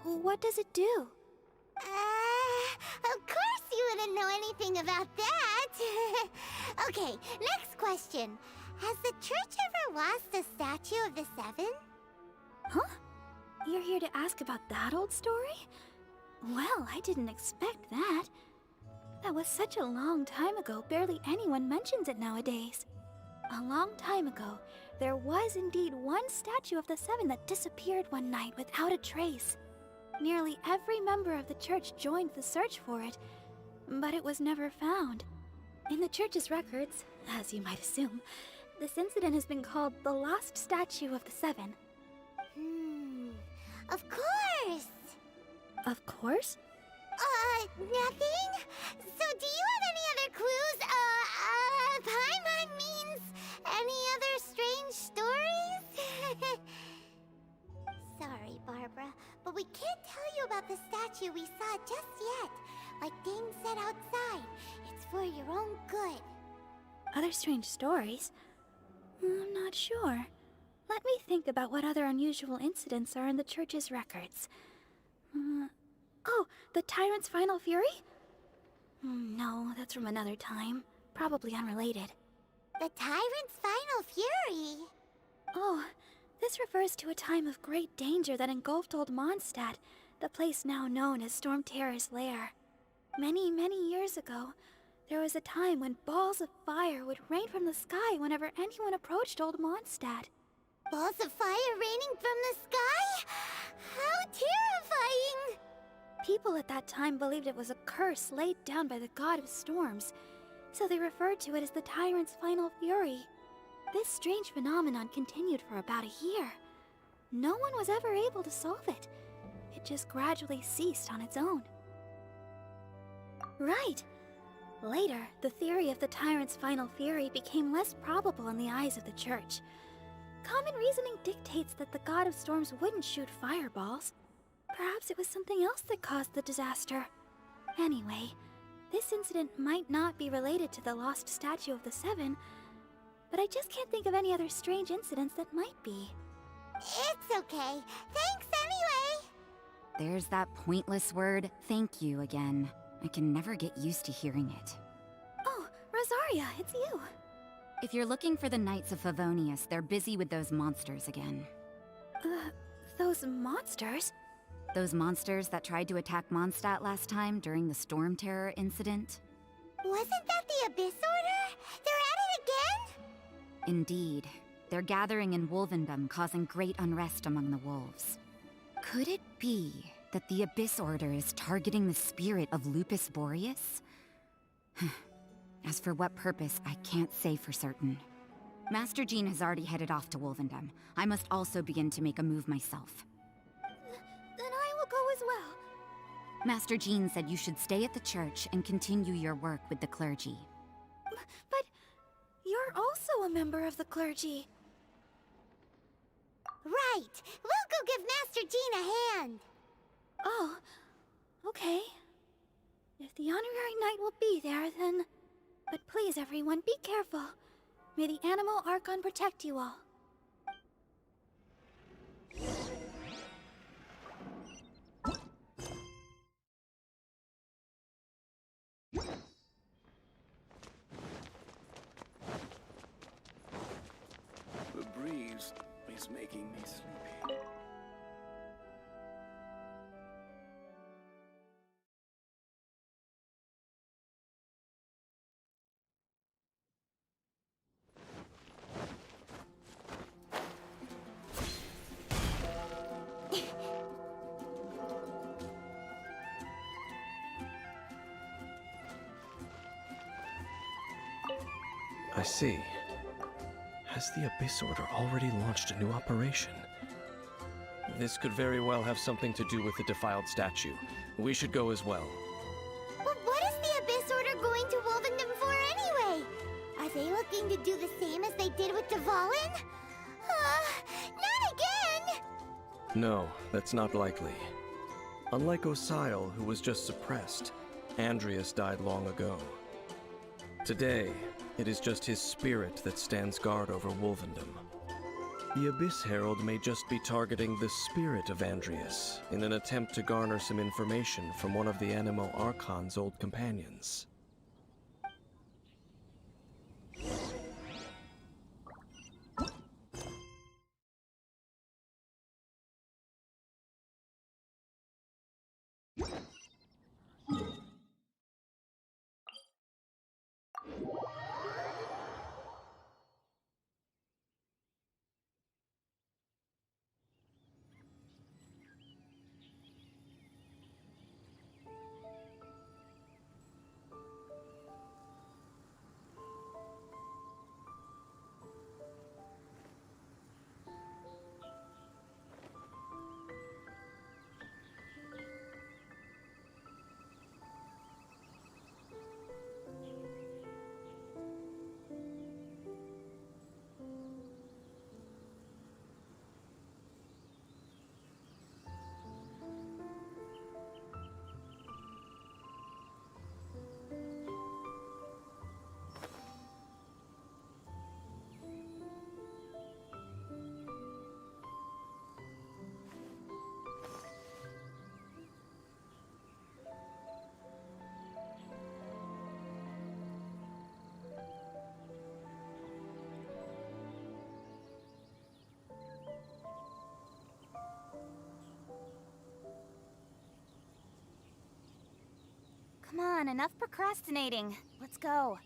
Speaker 3: What does it do?
Speaker 2: Of course you wouldn't know anything about that. Okay, next question. Has the church ever lost a statue of the Seven?
Speaker 3: Huh? You're here to ask about that old story? Well, I didn't expect that. That was such a long time ago, barely anyone mentions it nowadays. A long time ago, there was indeed one statue of the Seven that disappeared one night without a trace. Nearly every member of the church joined the search for it, but it was never found. In the church's records, as you might assume, this incident has been called the Lost Statue of the Seven.
Speaker 2: Of course.
Speaker 3: Of course?
Speaker 2: Nothing? So do you have any other clues? Paimon means any other strange stories? Sorry, Barbara, but we can't tell you about the statue we saw just yet. Like Dane said outside, it's for your own good.
Speaker 3: Other strange stories? I'm not sure. Let me think about what other unusual incidents are in the church's records. Oh, the Tyrant's Final Fury? No, that's from another time. Probably unrelated.
Speaker 2: The Tyrant's Final Fury?
Speaker 3: Oh, this refers to a time of great danger that engulfed Old Mondstadt, the place now known as Storm Terror's lair. Many, many years ago, there was a time when balls of fire would rain from the sky whenever anyone approached Old Mondstadt.
Speaker 2: Balls of fire raining from the sky? How terrifying!
Speaker 3: People at that time believed it was a curse laid down by the god of storms, so they referred to it as the Tyrant's Final Fury. This strange phenomenon continued for about a year. No one was ever able to solve it. It just gradually ceased on its own. Right. Later, the theory of the Tyrant's Final Fury became less probable in the eyes of the church. Common reasoning dictates that the god of storms wouldn't shoot fireballs. Perhaps it was something else that caused the disaster. Anyway, this incident might not be related to the lost statue of the Seven, but I just can't think of any other strange incidents that might be.
Speaker 2: It's okay. Thanks anyway.
Speaker 8: There's that pointless word, thank you, again. I can never get used to hearing it.
Speaker 3: Oh, Rosaria, it's you.
Speaker 8: If you're looking for the Knights of Favonius, they're busy with those monsters again.
Speaker 3: Those monsters?
Speaker 8: Those monsters that tried to attack Mondstadt last time during the Storm Terror incident?
Speaker 2: Wasn't that the Abyss Order? They're at it again?
Speaker 8: Indeed. They're gathering in Wolvendom, causing great unrest among the wolves. Could it be that the Abyss Order is targeting the spirit of Lupus Boreas? As for what purpose, I can't say for certain. Master Jean has already headed off to Wolvendom. I must also begin to make a move myself.
Speaker 3: Then I will go as well.
Speaker 8: Master Jean said you should stay at the church and continue your work with the clergy.
Speaker 3: But you're also a member of the clergy.
Speaker 2: Right. We'll go give Master Jean a hand.
Speaker 3: Oh, okay. If the honorary knight will be there, then... But please, everyone, be careful. May the animal Archon protect you all.
Speaker 7: The breeze is making me sleepy.
Speaker 6: I see. Has the Abyss Order already launched a new operation? This could very well have something to do with the defiled statue. We should go as well.
Speaker 2: But what is the Abyss Order going to Wolvendom for anyway? Are they looking to do the same as they did with Dvalin? Not again!
Speaker 6: No, that's not likely. Unlike Osile, who was just suppressed, Andreas died long ago. Today, it is just his spirit that stands guard over Wolvendom. The Abyss Herald may just be targeting the spirit of Andreas in an attempt to garner some information from one of the Animo Archon's old companions.
Speaker 3: Come on, enough procrastinating. Let's go.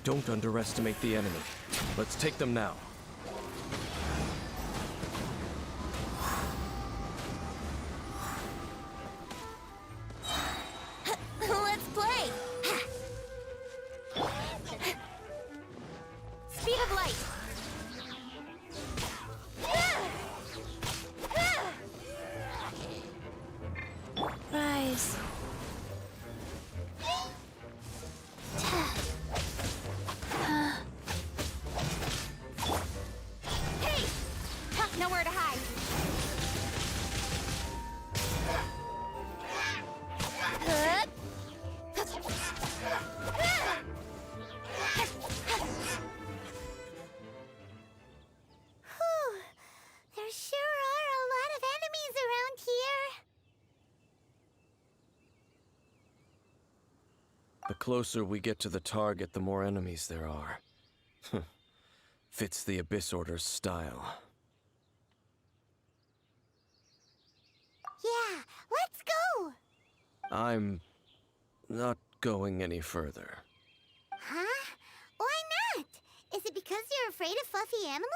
Speaker 6: Don't underestimate the enemy. Let's take them now.
Speaker 3: Let's play! Speed of light! Rise.
Speaker 6: The closer we get to the target, the more enemies there are. Fits the Abyss Order's style.
Speaker 3: Yeah, let's go!
Speaker 6: I'm not going any further.
Speaker 3: Huh? Why not? Is it because you're afraid of fluffy animals?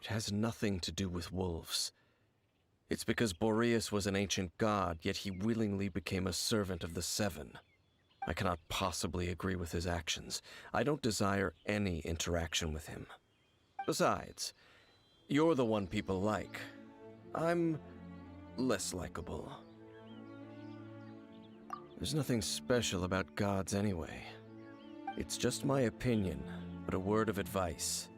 Speaker 6: It has nothing to do with wolves. It's because Boreas was an ancient god, yet he willingly became a servant of the Seven. I cannot possibly agree with his actions. I don't desire any interaction with him. Besides, you're the one people like. I'm less likable. There's nothing special about gods anyway. It's just my opinion, but a word of advice.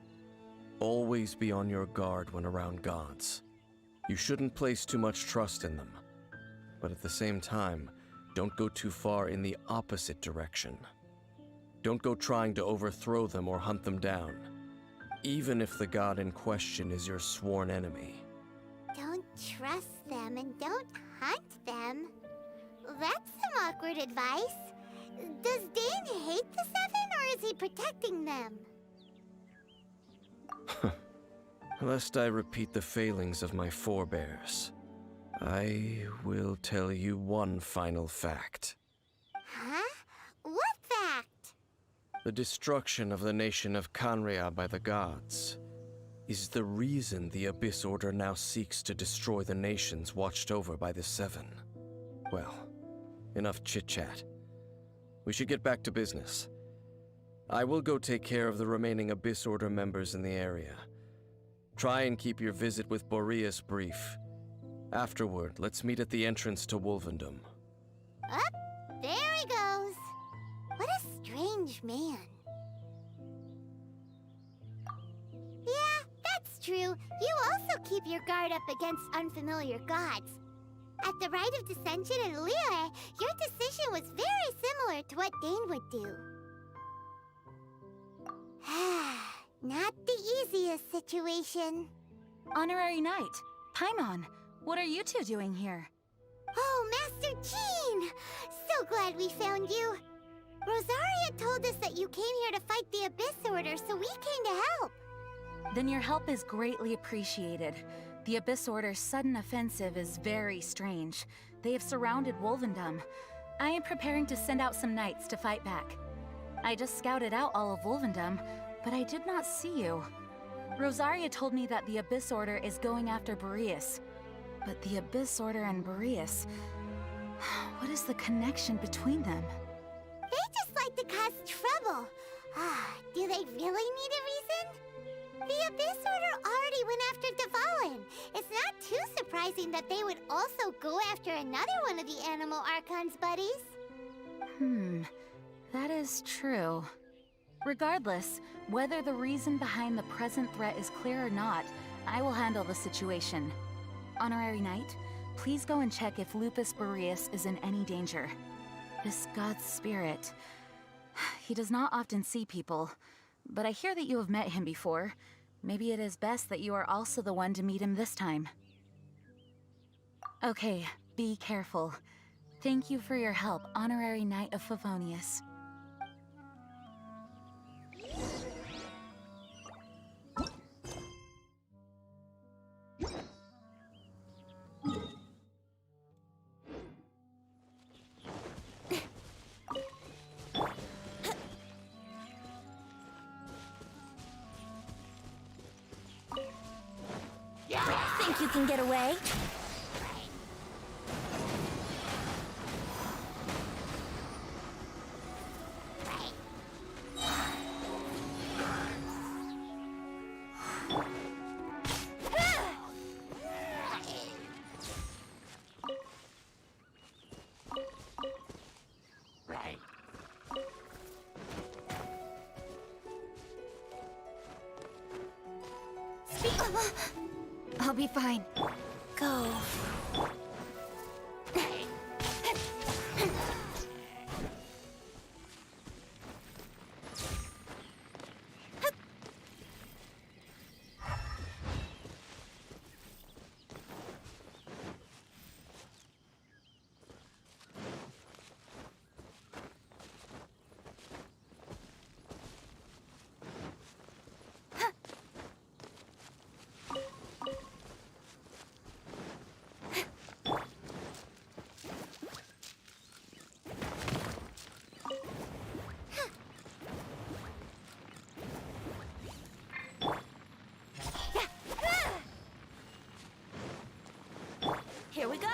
Speaker 6: Always be on your guard when around gods. You shouldn't place too much trust in them. But at the same time, don't go too far in the opposite direction. Don't go trying to overthrow them or hunt them down, even if the god in question is your sworn enemy.
Speaker 3: Don't trust them and don't hunt them. That's some awkward advice. Does Dane hate the Seven, or is he protecting them?
Speaker 6: Lest I repeat the failings of my forebears, I will tell you one final fact.
Speaker 3: Huh? What fact?
Speaker 6: The destruction of the nation of Canria by the gods is the reason the Abyss Order now seeks to destroy the nations watched over by the Seven. Well, enough chit-chat. We should get back to business. I will go take care of the remaining Abyss Order members in the area. Try and keep your visit with Boreas brief. Afterward, let's meet at the entrance to Wolvendom.
Speaker 3: Up, there he goes. What a strange man. Yeah, that's true. You also keep your guard up against unfamiliar gods. At the Rite of Dissension in Liyue, your decision was very similar to what Dane would do. Not the easiest situation.
Speaker 9: Honorary Knight, Paimon, what are you two doing here?
Speaker 3: Oh, Master Jean! So glad we found you. Rosaria told us that you came here to fight the Abyss Order, so we came to help.
Speaker 9: Then your help is greatly appreciated. The Abyss Order's sudden offensive is very strange. They have surrounded Wolvendom. I am preparing to send out some knights to fight back. I just scouted out all of Wolvendom, but I did not see you. Rosaria told me that the Abyss Order is going after Boreas. But the Abyss Order and Boreas... what is the connection between them?
Speaker 3: They just like to cause trouble. Do they really need a reason? The Abyss Order already went after Devalin. It's not too surprising that they would also go after another one of the Animal Archon's buddies.
Speaker 9: That is true. Regardless, whether the reason behind the present threat is clear or not, I will handle the situation. Honorary Knight, please go and check if Lupus Boreas is in any danger. This god's spirit... he does not often see people, but I hear that you have met him before. Maybe it is best that you are also the one to meet him this time. Okay, be careful. Thank you for your help, Honorary Knight of Favonius.
Speaker 3: Think you can get away?
Speaker 8: I'll be fine.
Speaker 3: Go. Here we go!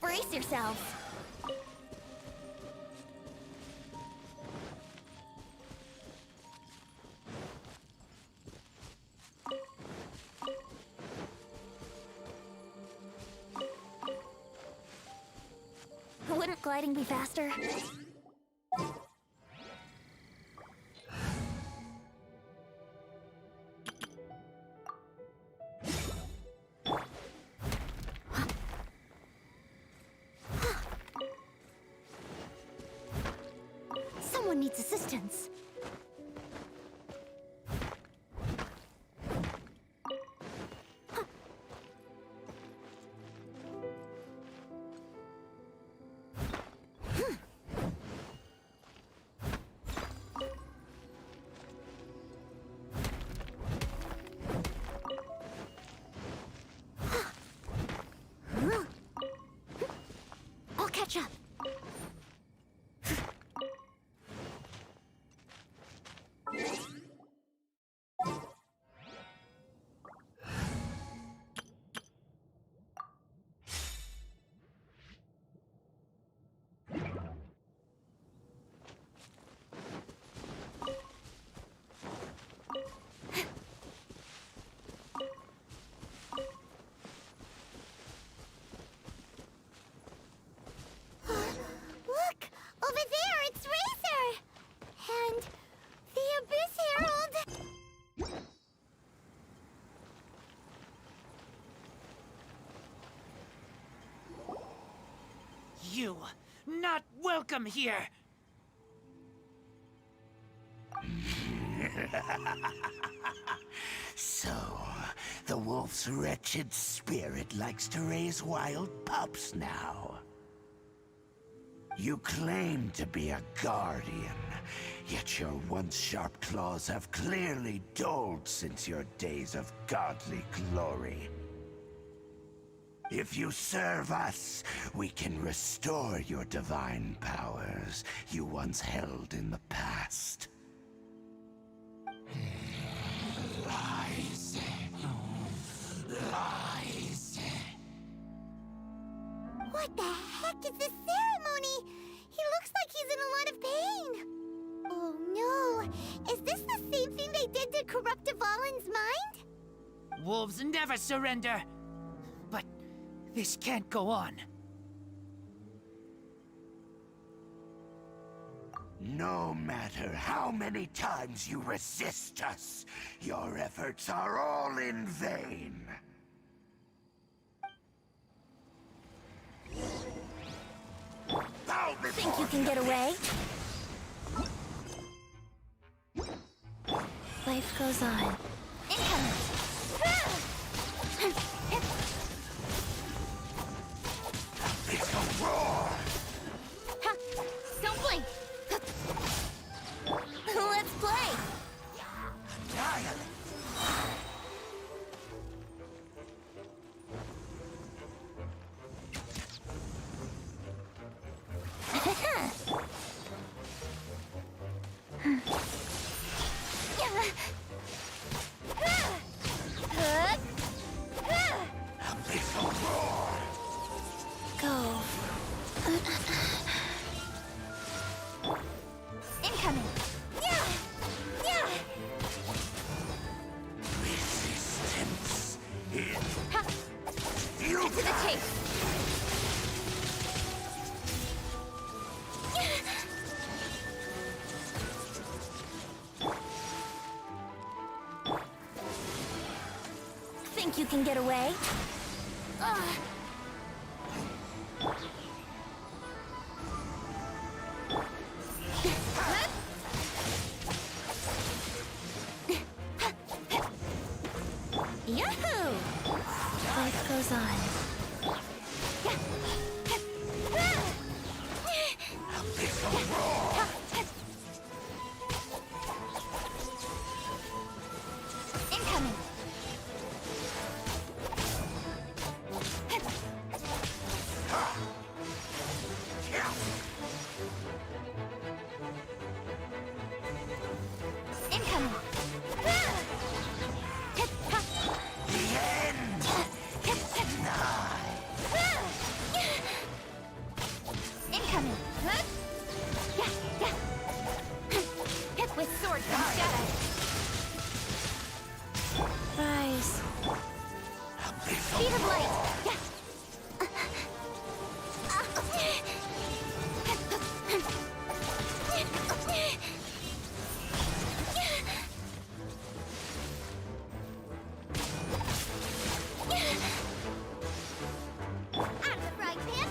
Speaker 3: Brace yourselves! Wouldn't gliding be faster? Someone needs assistance. I'll catch up. Look! Over there, it's Razor! And the Abyss Herald!
Speaker 10: You, not welcome here!
Speaker 5: So, the wolf's wretched spirit likes to raise wild pups now. You claim to be a guardian, yet your once sharp claws have clearly dulled since your days of godly glory. If you serve us, we can restore your divine powers you once held in the past. Lies. Lies.
Speaker 2: What the heck is this ceremony? He looks like he's in a lot of pain. Oh no! Is this the same thing they did to corrupt Dvalin's mind?
Speaker 10: Wolves never surrender! But this can't go on.
Speaker 5: No matter how many times you resist us, your efforts are all in vain. Bow before
Speaker 3: Think you can get away? Life goes on. Incoming!
Speaker 5: It's a roar!
Speaker 3: Ha! Don't blink! Let's play!
Speaker 5: Annihilate! Abyssal roar!
Speaker 3: Go. Incoming!
Speaker 5: Resistance is
Speaker 3: Ha!
Speaker 5: futile!
Speaker 3: To the chase! Think you can get away? Yahoo! Life goes on.
Speaker 5: Abyssal roar!
Speaker 3: Incoming! Hit with sword from shadow!
Speaker 4: Rise.
Speaker 3: Speed of light! Out of the frying pan!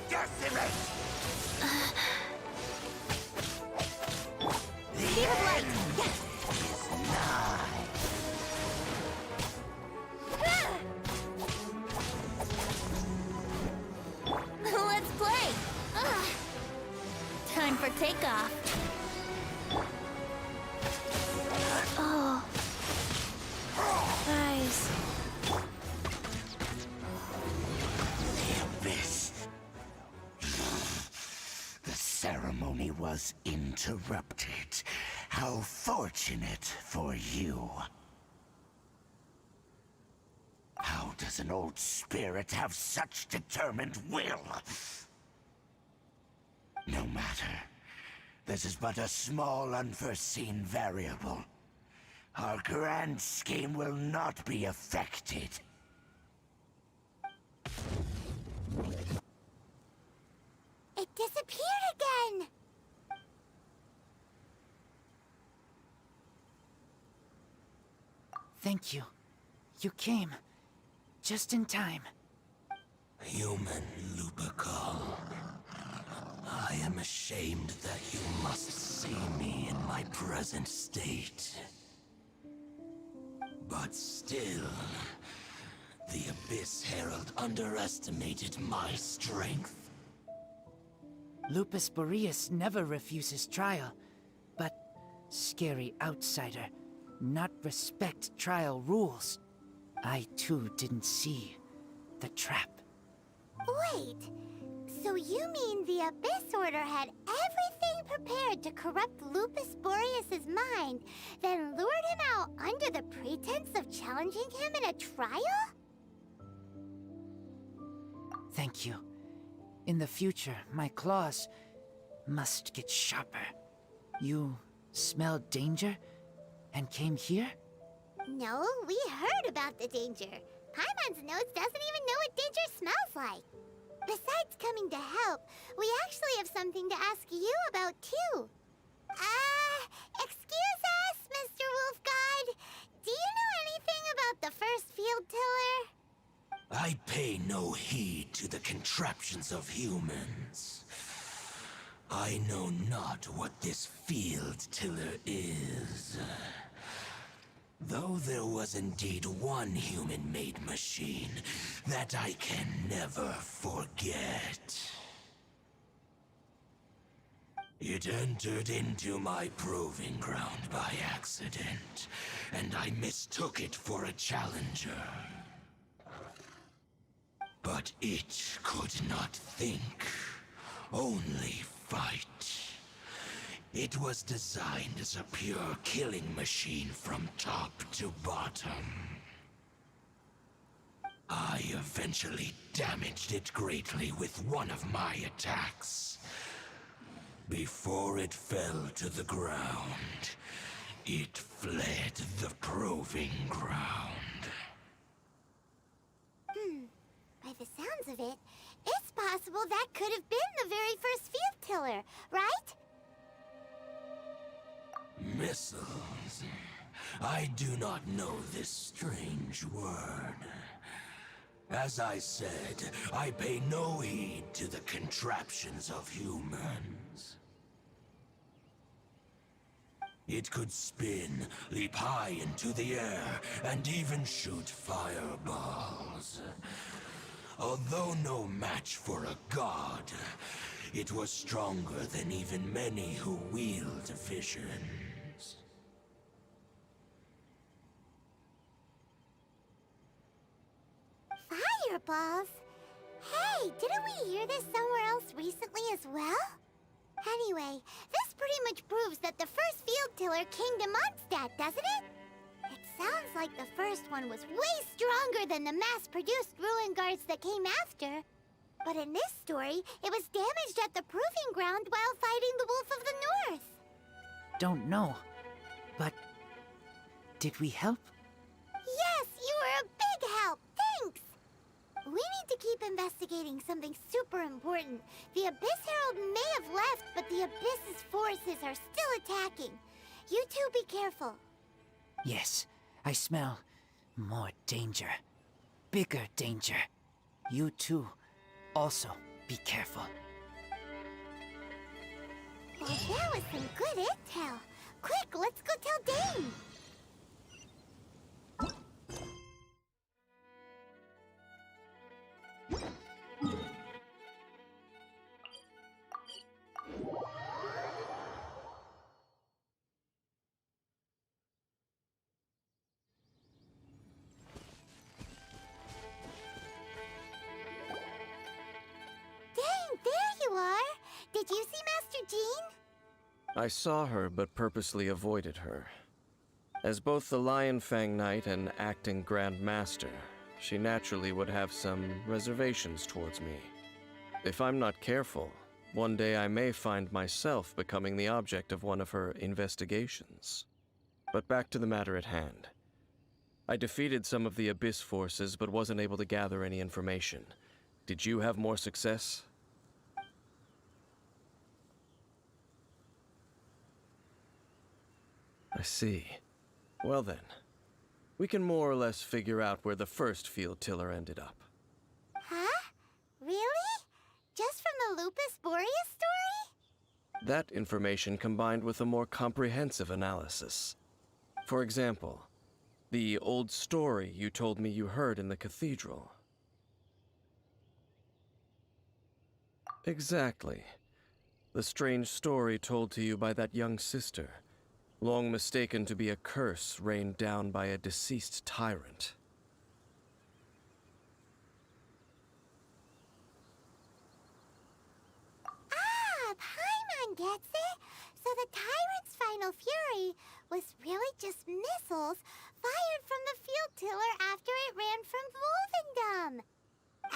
Speaker 5: Decimate!
Speaker 3: Speed of light! Let's play! Time for takeoff.
Speaker 4: Oh. Rise.
Speaker 5: The abyss. The ceremony was interrupted. How fortunate for you. How does an old spirit have such determined will? No matter. This is but a small unforeseen variable. Our grand scheme will not be affected.
Speaker 3: It disappeared again!
Speaker 10: Thank you. You came. Just in time.
Speaker 5: Human Lupercal. I am ashamed that you must see me in my present state. But still, the Abyss Herald underestimated my strength.
Speaker 10: Lupus Boreas never refuses trial, but scary outsider, not respect trial rules. I too didn't see the trap.
Speaker 3: Wait, so you mean the Abyss Order had everything prepared to corrupt Lupus Boreas' mind, then lured him out under the pretense of challenging him in a trial?
Speaker 10: Thank you. In the future, my claws must get sharper. You smelled danger and came here?
Speaker 3: No, we heard about the danger. Paimon's nose doesn't even know what danger smells like. Besides coming to help, we actually have something to ask you about too. Excuse us, Mr. Wolf God. Do you know anything about the first field tiller?
Speaker 5: I pay no heed to the contraptions of humans. I know not what this field tiller is. Though there was indeed one human-made machine that I can never forget. It entered into my proving ground by accident, and I mistook it for a challenger. But it could not think, only fight. It was designed as a pure killing machine from top to bottom. I eventually damaged it greatly with one of my attacks. Before it fell to the ground, it fled the proving ground.
Speaker 3: By the sounds of it, it's possible that could have been the very first field tiller, right?
Speaker 5: Missiles. I do not know this strange word. As I said, I pay no heed to the contraptions of humans. It could spin, leap high into the air, and even shoot fireballs. Although no match for a god, it was stronger than even many who wield visions.
Speaker 3: Fireballs? Hey, didn't we hear this somewhere else recently as well? Anyway, this pretty much proves that the first field tiller came to Mondstadt, doesn't it? It
Speaker 2: Sounds like the first one was way stronger than the mass-produced ruin guards that came after. But in this story, it was damaged at the proving ground while fighting the Wolf of the North.
Speaker 10: Don't know. But did we help?
Speaker 2: Yes, you were a big help. Thanks. We need to keep investigating something super important. The Abyss Herald may have left, but the Abyss's forces are still attacking. You two be careful.
Speaker 10: Yes, I smell more danger. Bigger danger. You too. Also, be careful.
Speaker 2: Well, that was some good intel. Quick, let's go tell Dane. Did you see Master Jean?
Speaker 6: I saw her, but purposely avoided her. As both the Lion Fang Knight and acting Grand Master, she naturally would have some reservations towards me. If I'm not careful, one day I may find myself becoming the object of one of her investigations. But back to the matter at hand. I defeated some of the Abyss forces, but wasn't able to gather any information. Did you have more success? I see. Well then, we can more or less figure out where the first field tiller ended up.
Speaker 2: Huh? Really? Just from the Lupus Boreas story?
Speaker 6: That information combined with a more comprehensive analysis. For example, the old story you told me you heard in the cathedral. Exactly. The strange story told to you by that young sister, long mistaken to be a curse rained down by a deceased tyrant.
Speaker 2: Ah, Paimon gets it! So the tyrant's final fury was really just missiles fired from the field tiller after it ran from Wolvendom.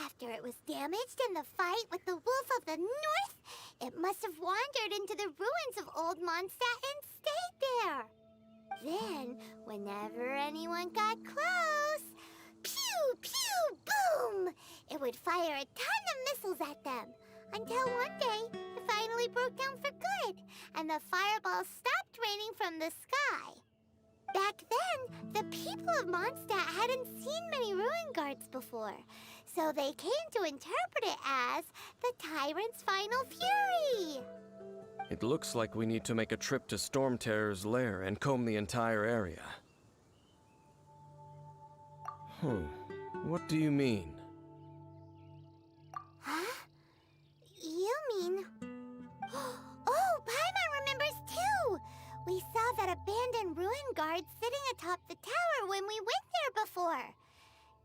Speaker 2: After it was damaged in the fight with the Wolf of the North, it must have wandered into the ruins of Old Mondstadt and stayed there. Then, whenever anyone got close, pew, pew, boom! It would fire a ton of missiles at them, until one day, it finally broke down for good, and the fireballs stopped raining from the sky. Back then, the people of Mondstadt hadn't seen many ruin guards before, so they came to interpret it as the Tyrant's final fury.
Speaker 6: It looks like we need to make a trip to Storm Terror's lair and comb the entire area. What do you mean?
Speaker 2: Huh? You mean... Oh, Paimon remembers too! We saw that abandoned ruin guard sitting atop the tower when we went there before.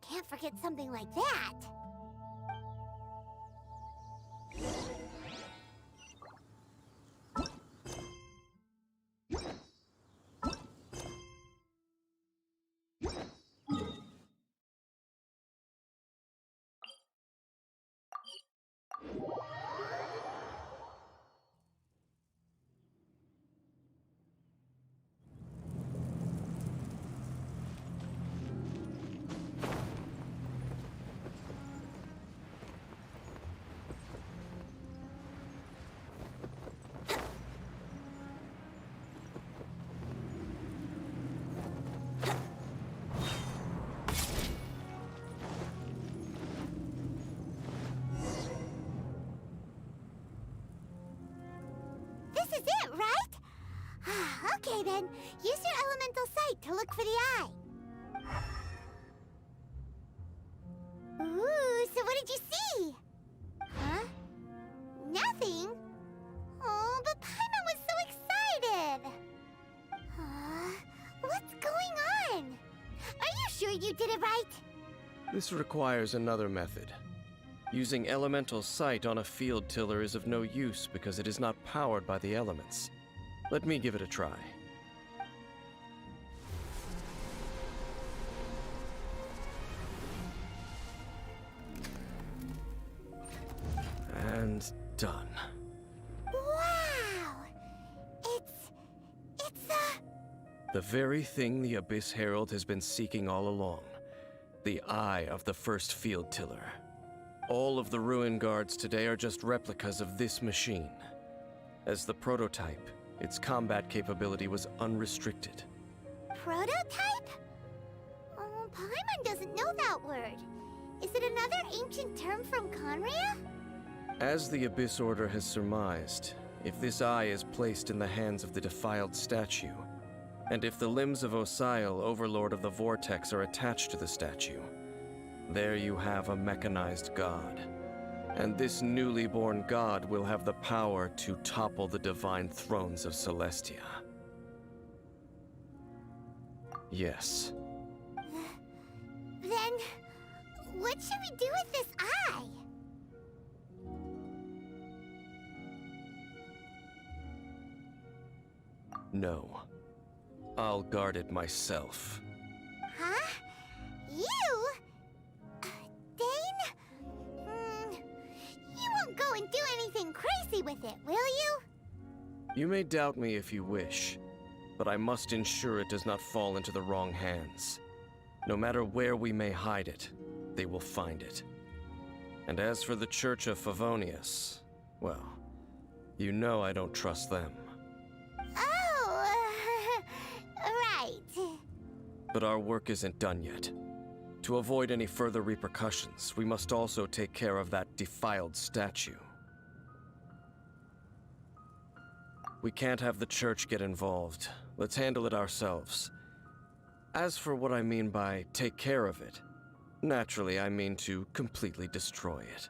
Speaker 2: Can't forget something like that. This is it, right? Okay then, use your elemental sight to look for the eye. Ooh, so what did you see? Huh? Nothing? Oh, but Paimon was so excited! What's going on? Are you sure you did it right?
Speaker 6: This requires another method. Using elemental sight on a field tiller is of no use because it is not powered by the elements. Let me give it a try. And done.
Speaker 2: Wow! It's
Speaker 6: The very thing the Abyss Herald has been seeking all along. The eye of the first field tiller. All of the ruin guards today are just replicas of this machine. As the prototype, its combat capability was unrestricted.
Speaker 2: prototype? Oh, Paimon doesn't know that word. Is it another ancient term from Conria?
Speaker 6: As the Abyss Order has surmised, if this eye is placed in the hands of the defiled statue, and if the limbs of Osial, Overlord of the Vortex, are attached to the statue, there you have a mechanized god. And this newly born god will have the power to topple the divine thrones of Celestia. Yes.
Speaker 2: Then, what should we do with this eye?
Speaker 6: No. I'll guard it myself.
Speaker 2: Huh? You? Dane? You won't go and do anything crazy with it, will you?
Speaker 6: You may doubt me if you wish, but I must ensure it does not fall into the wrong hands. No matter where we may hide it, they will find it. And as for the Church of Favonius, well, you know I don't trust them.
Speaker 2: Oh, right.
Speaker 6: But our work isn't done yet. To avoid any further repercussions, we must also take care of that defiled statue. We can't have the church get involved. Let's handle it ourselves. As for what I mean by take care of it, naturally I mean to completely destroy it.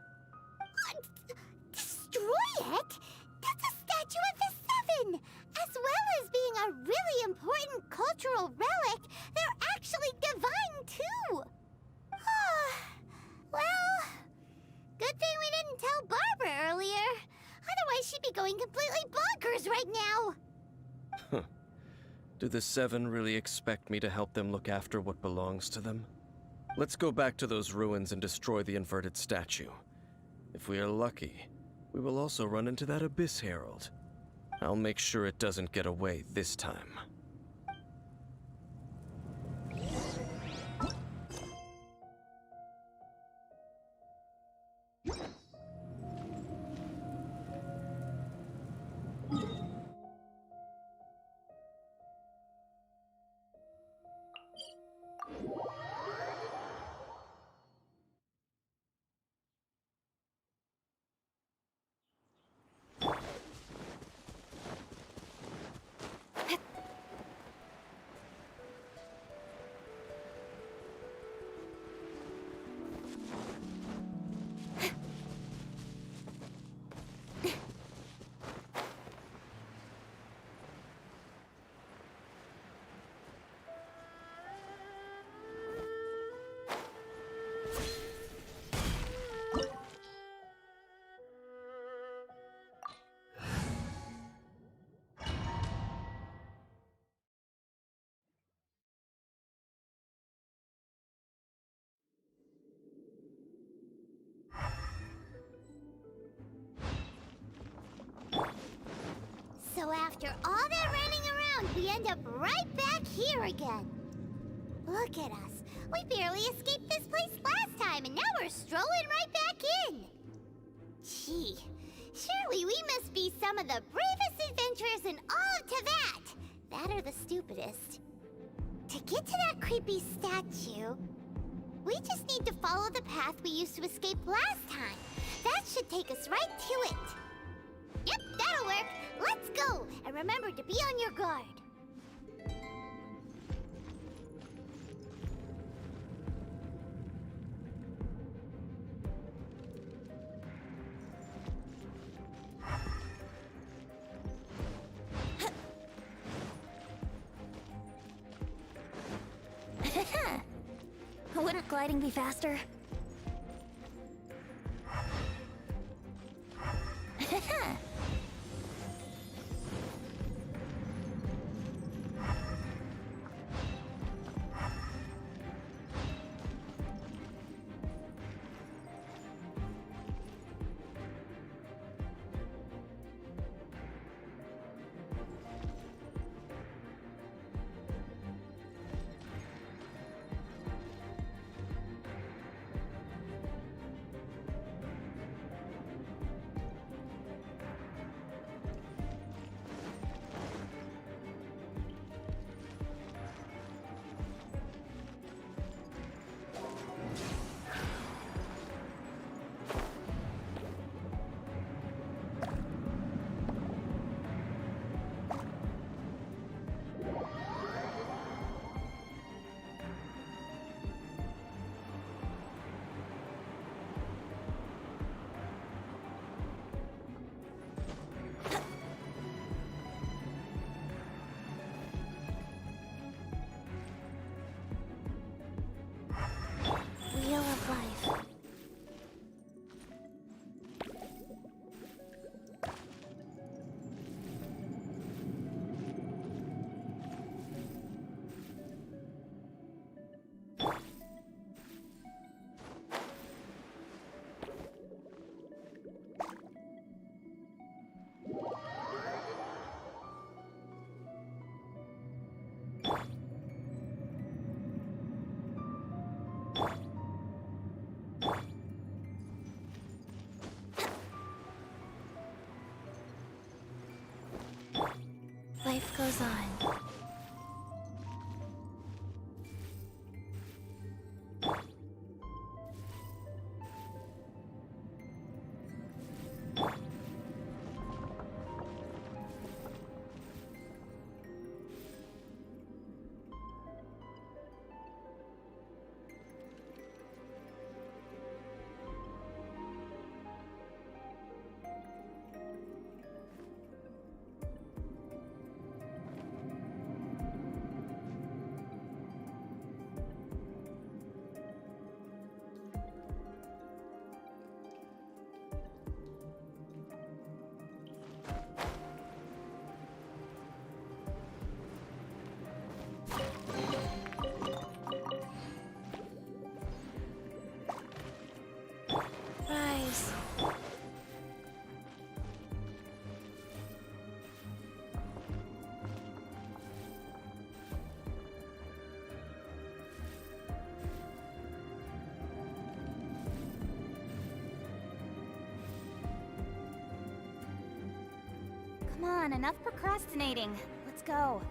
Speaker 2: Destroy it? That's a statue of the Seven! As well as being a really important cultural relic, they're actually divine too! Well, good thing we didn't tell Barbara earlier. Otherwise she'd be going completely bonkers right now!
Speaker 6: Do the Seven really expect me to help them look after what belongs to them? Let's go back to those ruins and destroy the inverted statue. If we are lucky, we will also run into that Abyss Herald. I'll make sure it doesn't get away this time.
Speaker 2: So after all that running around, we end up right back here again. Look at us. We barely escaped this place last time, and now we're strolling right back in. Gee, surely we must be some of the bravest adventurers in all of Teyvat. That or the stupidest. To get to that creepy statue, we just need to follow the path we used to escape last time. That should take us right to it. Yep, that'll work. Let's go, and remember to be on your guard.
Speaker 3: Wouldn't gliding be faster?
Speaker 4: Life goes on. Rise.
Speaker 3: Come on, enough procrastinating. Let's go.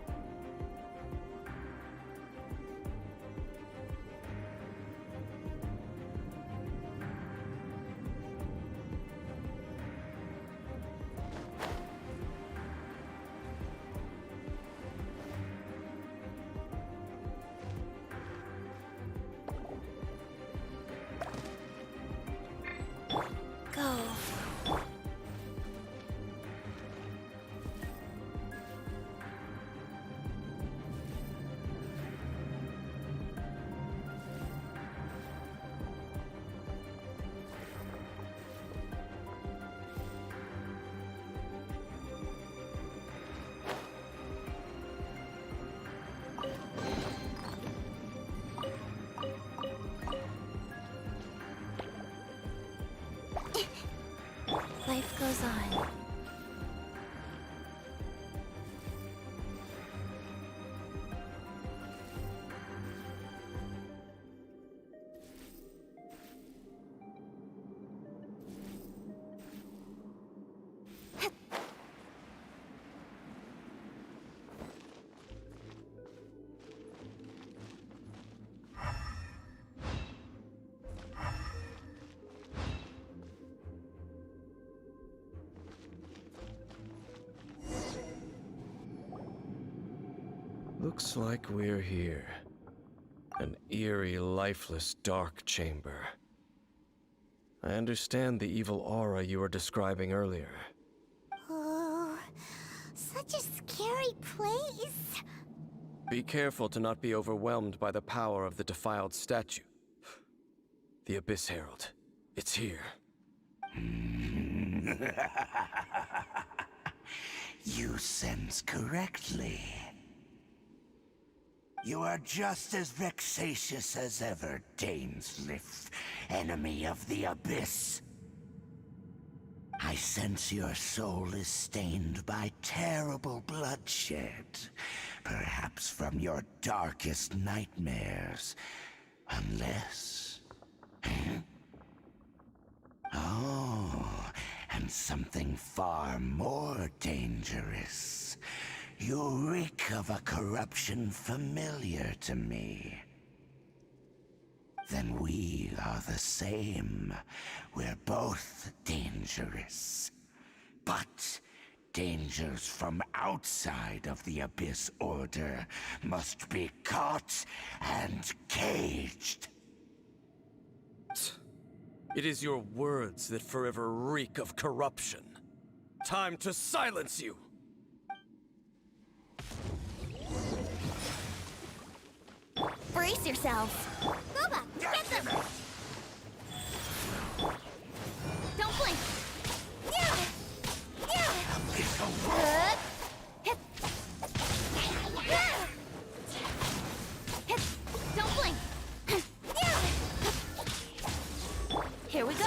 Speaker 4: Go. Life goes on.
Speaker 6: Looks like we're here. An eerie, lifeless, dark chamber. I understand the evil aura you were describing earlier.
Speaker 3: Oh, such a scary place.
Speaker 6: Be careful to not be overwhelmed by the power of the defiled statue. The Abyss Herald. It's here.
Speaker 5: You sense correctly. You are just as vexatious as ever, Dainsliff, enemy of the Abyss. I sense your soul is stained by terrible bloodshed, perhaps from your darkest nightmares, unless... Oh, and something far more dangerous. You reek of a corruption familiar to me. Then we are the same. We're both dangerous. But dangers from outside of the Abyss Order must be caught and caged.
Speaker 6: It is your words that forever reek of corruption. Time to silence you!
Speaker 3: Brace yourselves. Boba, get them! Don't blink. Don't blink. Here we go.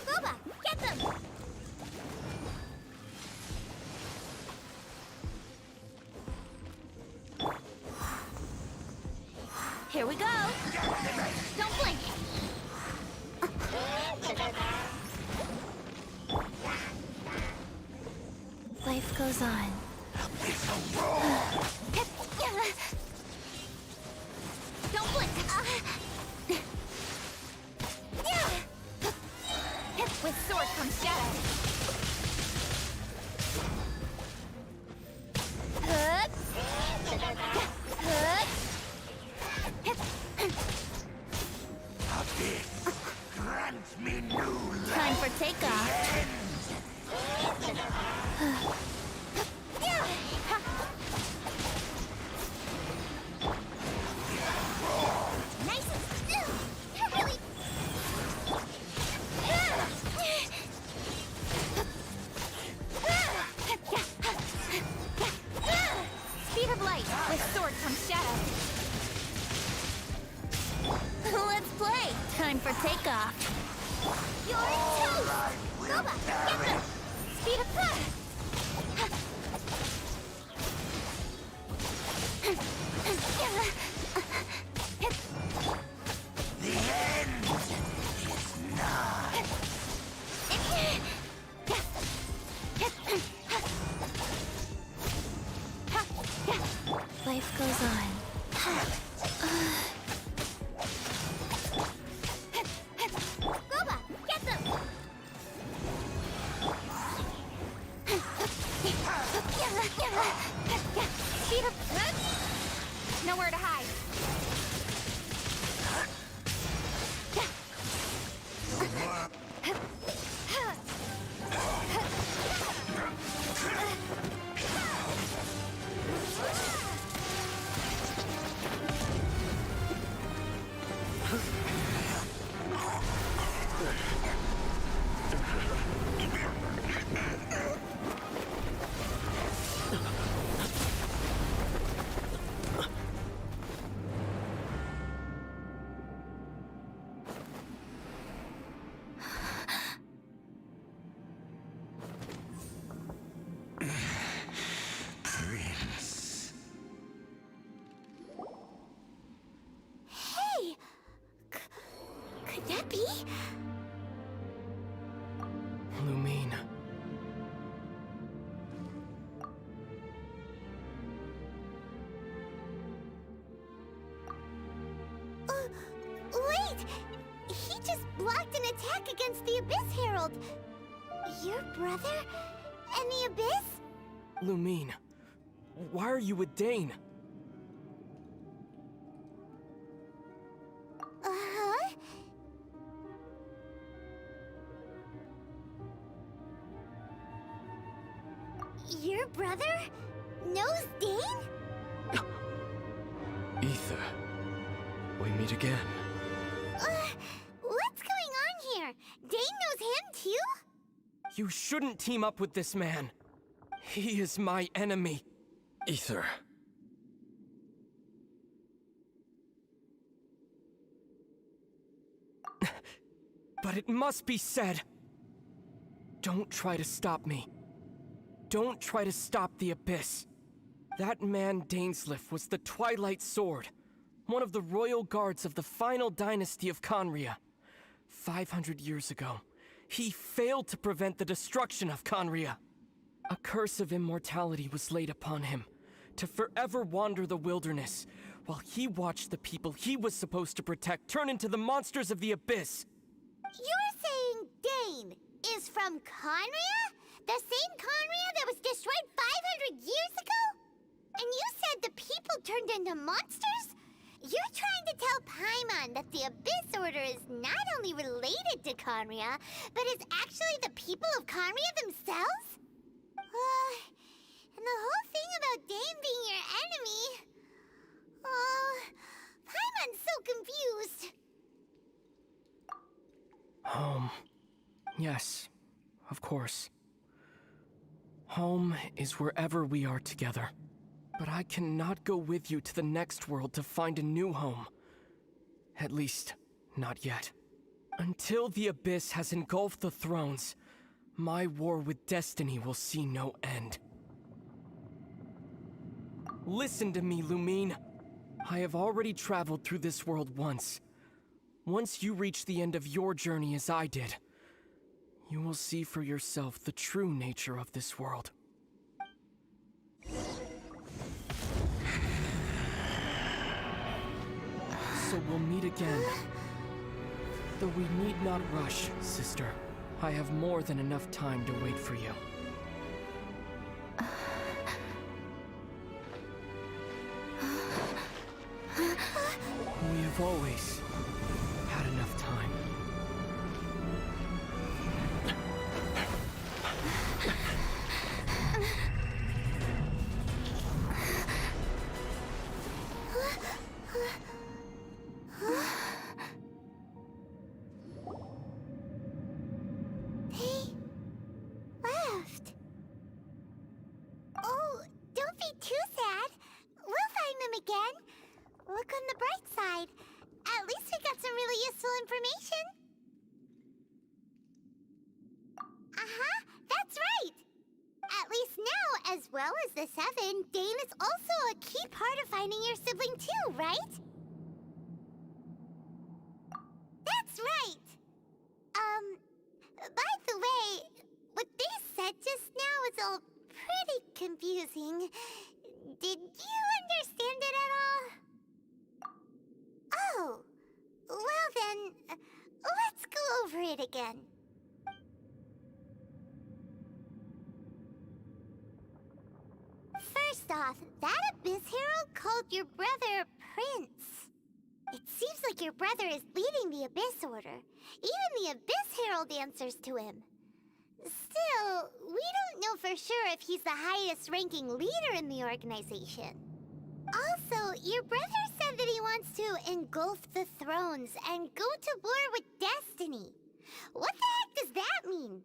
Speaker 3: Boba, get them! Here we go. Don't blink.
Speaker 4: Life
Speaker 3: Life goes on.
Speaker 2: Don't blink! With sword comes shadow.
Speaker 5: Grant me new
Speaker 2: Time for takeoff. Nice. Really. Speed of light. With sword comes shadow. Let's play. Time for takeoff. You're toast. Goba, get them. Speed of fire.
Speaker 5: The end is nigh.
Speaker 3: Life goes on.
Speaker 2: Goba, get them. Speed of nowhere to hide.
Speaker 5: Prince.
Speaker 2: Hey! Could that be?
Speaker 6: Lumine.
Speaker 2: Wait! He just blocked an attack against the Abyss Herald. Your brother and the Abyss?
Speaker 6: Lumine. Why are you with Dane?
Speaker 2: Uh-huh. Your brother knows Dane?
Speaker 6: Ether. We meet again.
Speaker 2: What's going on here? Dane knows him too?
Speaker 6: You shouldn't team up with this man. He is my enemy. Ether. But it must be said. Don't try to stop me. Don't try to stop the Abyss. That man Dainsliff was the Twilight Sword, one of the royal guards of the final dynasty of Conria. 500 years ago, he failed to prevent the destruction of Conria. A curse of immortality was laid upon him, to forever wander the wilderness, while he watched the people he was supposed to protect turn into the monsters of the Abyss.
Speaker 2: You're saying Dane is from Conria? The same Conria that was destroyed 500 years ago? And you said the people turned into monsters? You're trying to tell Paimon that the Abyss Order is not only related to Conria, but is actually the people of Conria themselves? And the whole thing about Dane being your enemy... Oh, Paimon's so confused.
Speaker 6: Home. Yes, of course. Home is wherever we are together. But I cannot go with you to the next world to find a new home. At least, not yet. Until the Abyss has engulfed the thrones, my war with destiny will see no end. Listen to me, Lumine. I have already traveled through this world once. Once you reach the end of your journey as I did, you will see for yourself the true nature of this world.
Speaker 11: So we'll meet again. Though we need not rush, sister. I have more than enough time to wait for you. We have always had enough time.
Speaker 2: They left. Oh, don't be too sad. We'll find them again. Look on the bright side. At least we got some really useful information. Uh-huh, that's right. At least now, as well as the Seven, Dane is also a key part of finding your sibling too, right? That's right. By the way, what they said just now is all pretty confusing. Did you understand it at all? Oh, well then, let's go over it again. First off, that Abyss Herald called your brother Prince. It seems like your brother is leading the Abyss Order. Even the Abyss Herald answers to him. Still, we don't know for sure if he's the highest-ranking leader in the organization. Also, your brother said that he wants to engulf the thrones and go to war with destiny. What the heck does that mean?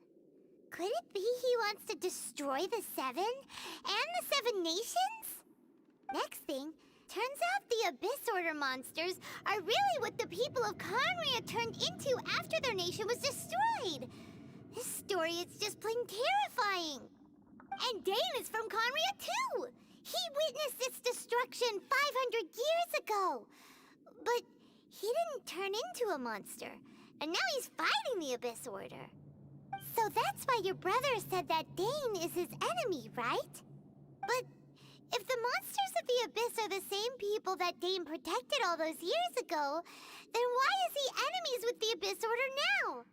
Speaker 2: Could it be he wants to destroy the Seven and the Seven Nations? Next thing, turns out the Abyss Order monsters are really what the people of Conria turned into after their nation was destroyed. This story is just plain terrifying. And Dane is from Conria too. He witnessed its destruction 500 years ago. But he didn't turn into a monster. And now he's fighting the Abyss Order. So that's why your brother said that Dane is his enemy, right? But if the monsters of the Abyss are the same people that Dane protected all those years ago, then why is he enemies with the Abyss Order now?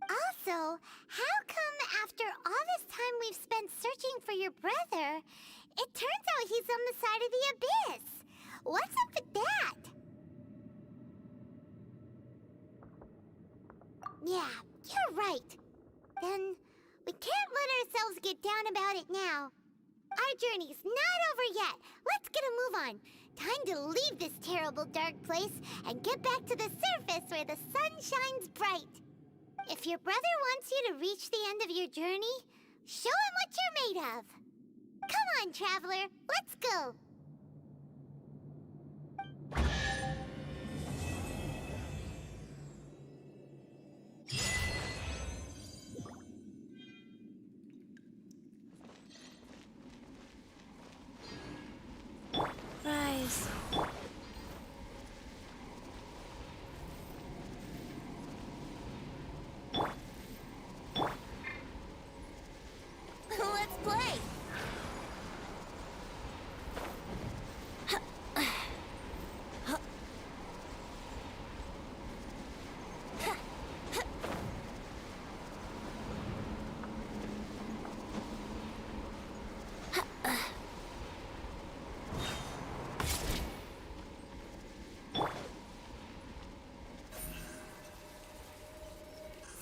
Speaker 2: Also, how come after all this time we've spent searching for your brother, it turns out he's on the side of the Abyss? What's up with that? Yeah, you're right. Then we can't let ourselves get down about it now. Our journey's not over yet. Let's get a move on. Time to leave this terrible dark place and get back to the surface where the sun shines bright. If your brother wants you to reach the end of your journey, show him what you're made of. Come on, traveler. Let's go.
Speaker 4: Rise.
Speaker 2: Let's play.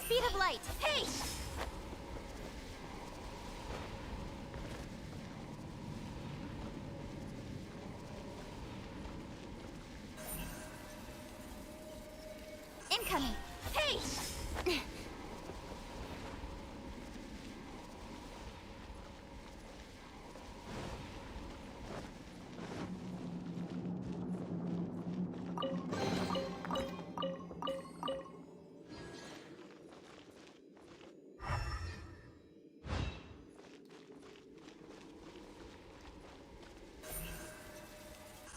Speaker 2: Speed of light. Hey! Incoming. Hey!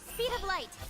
Speaker 2: Speed of light.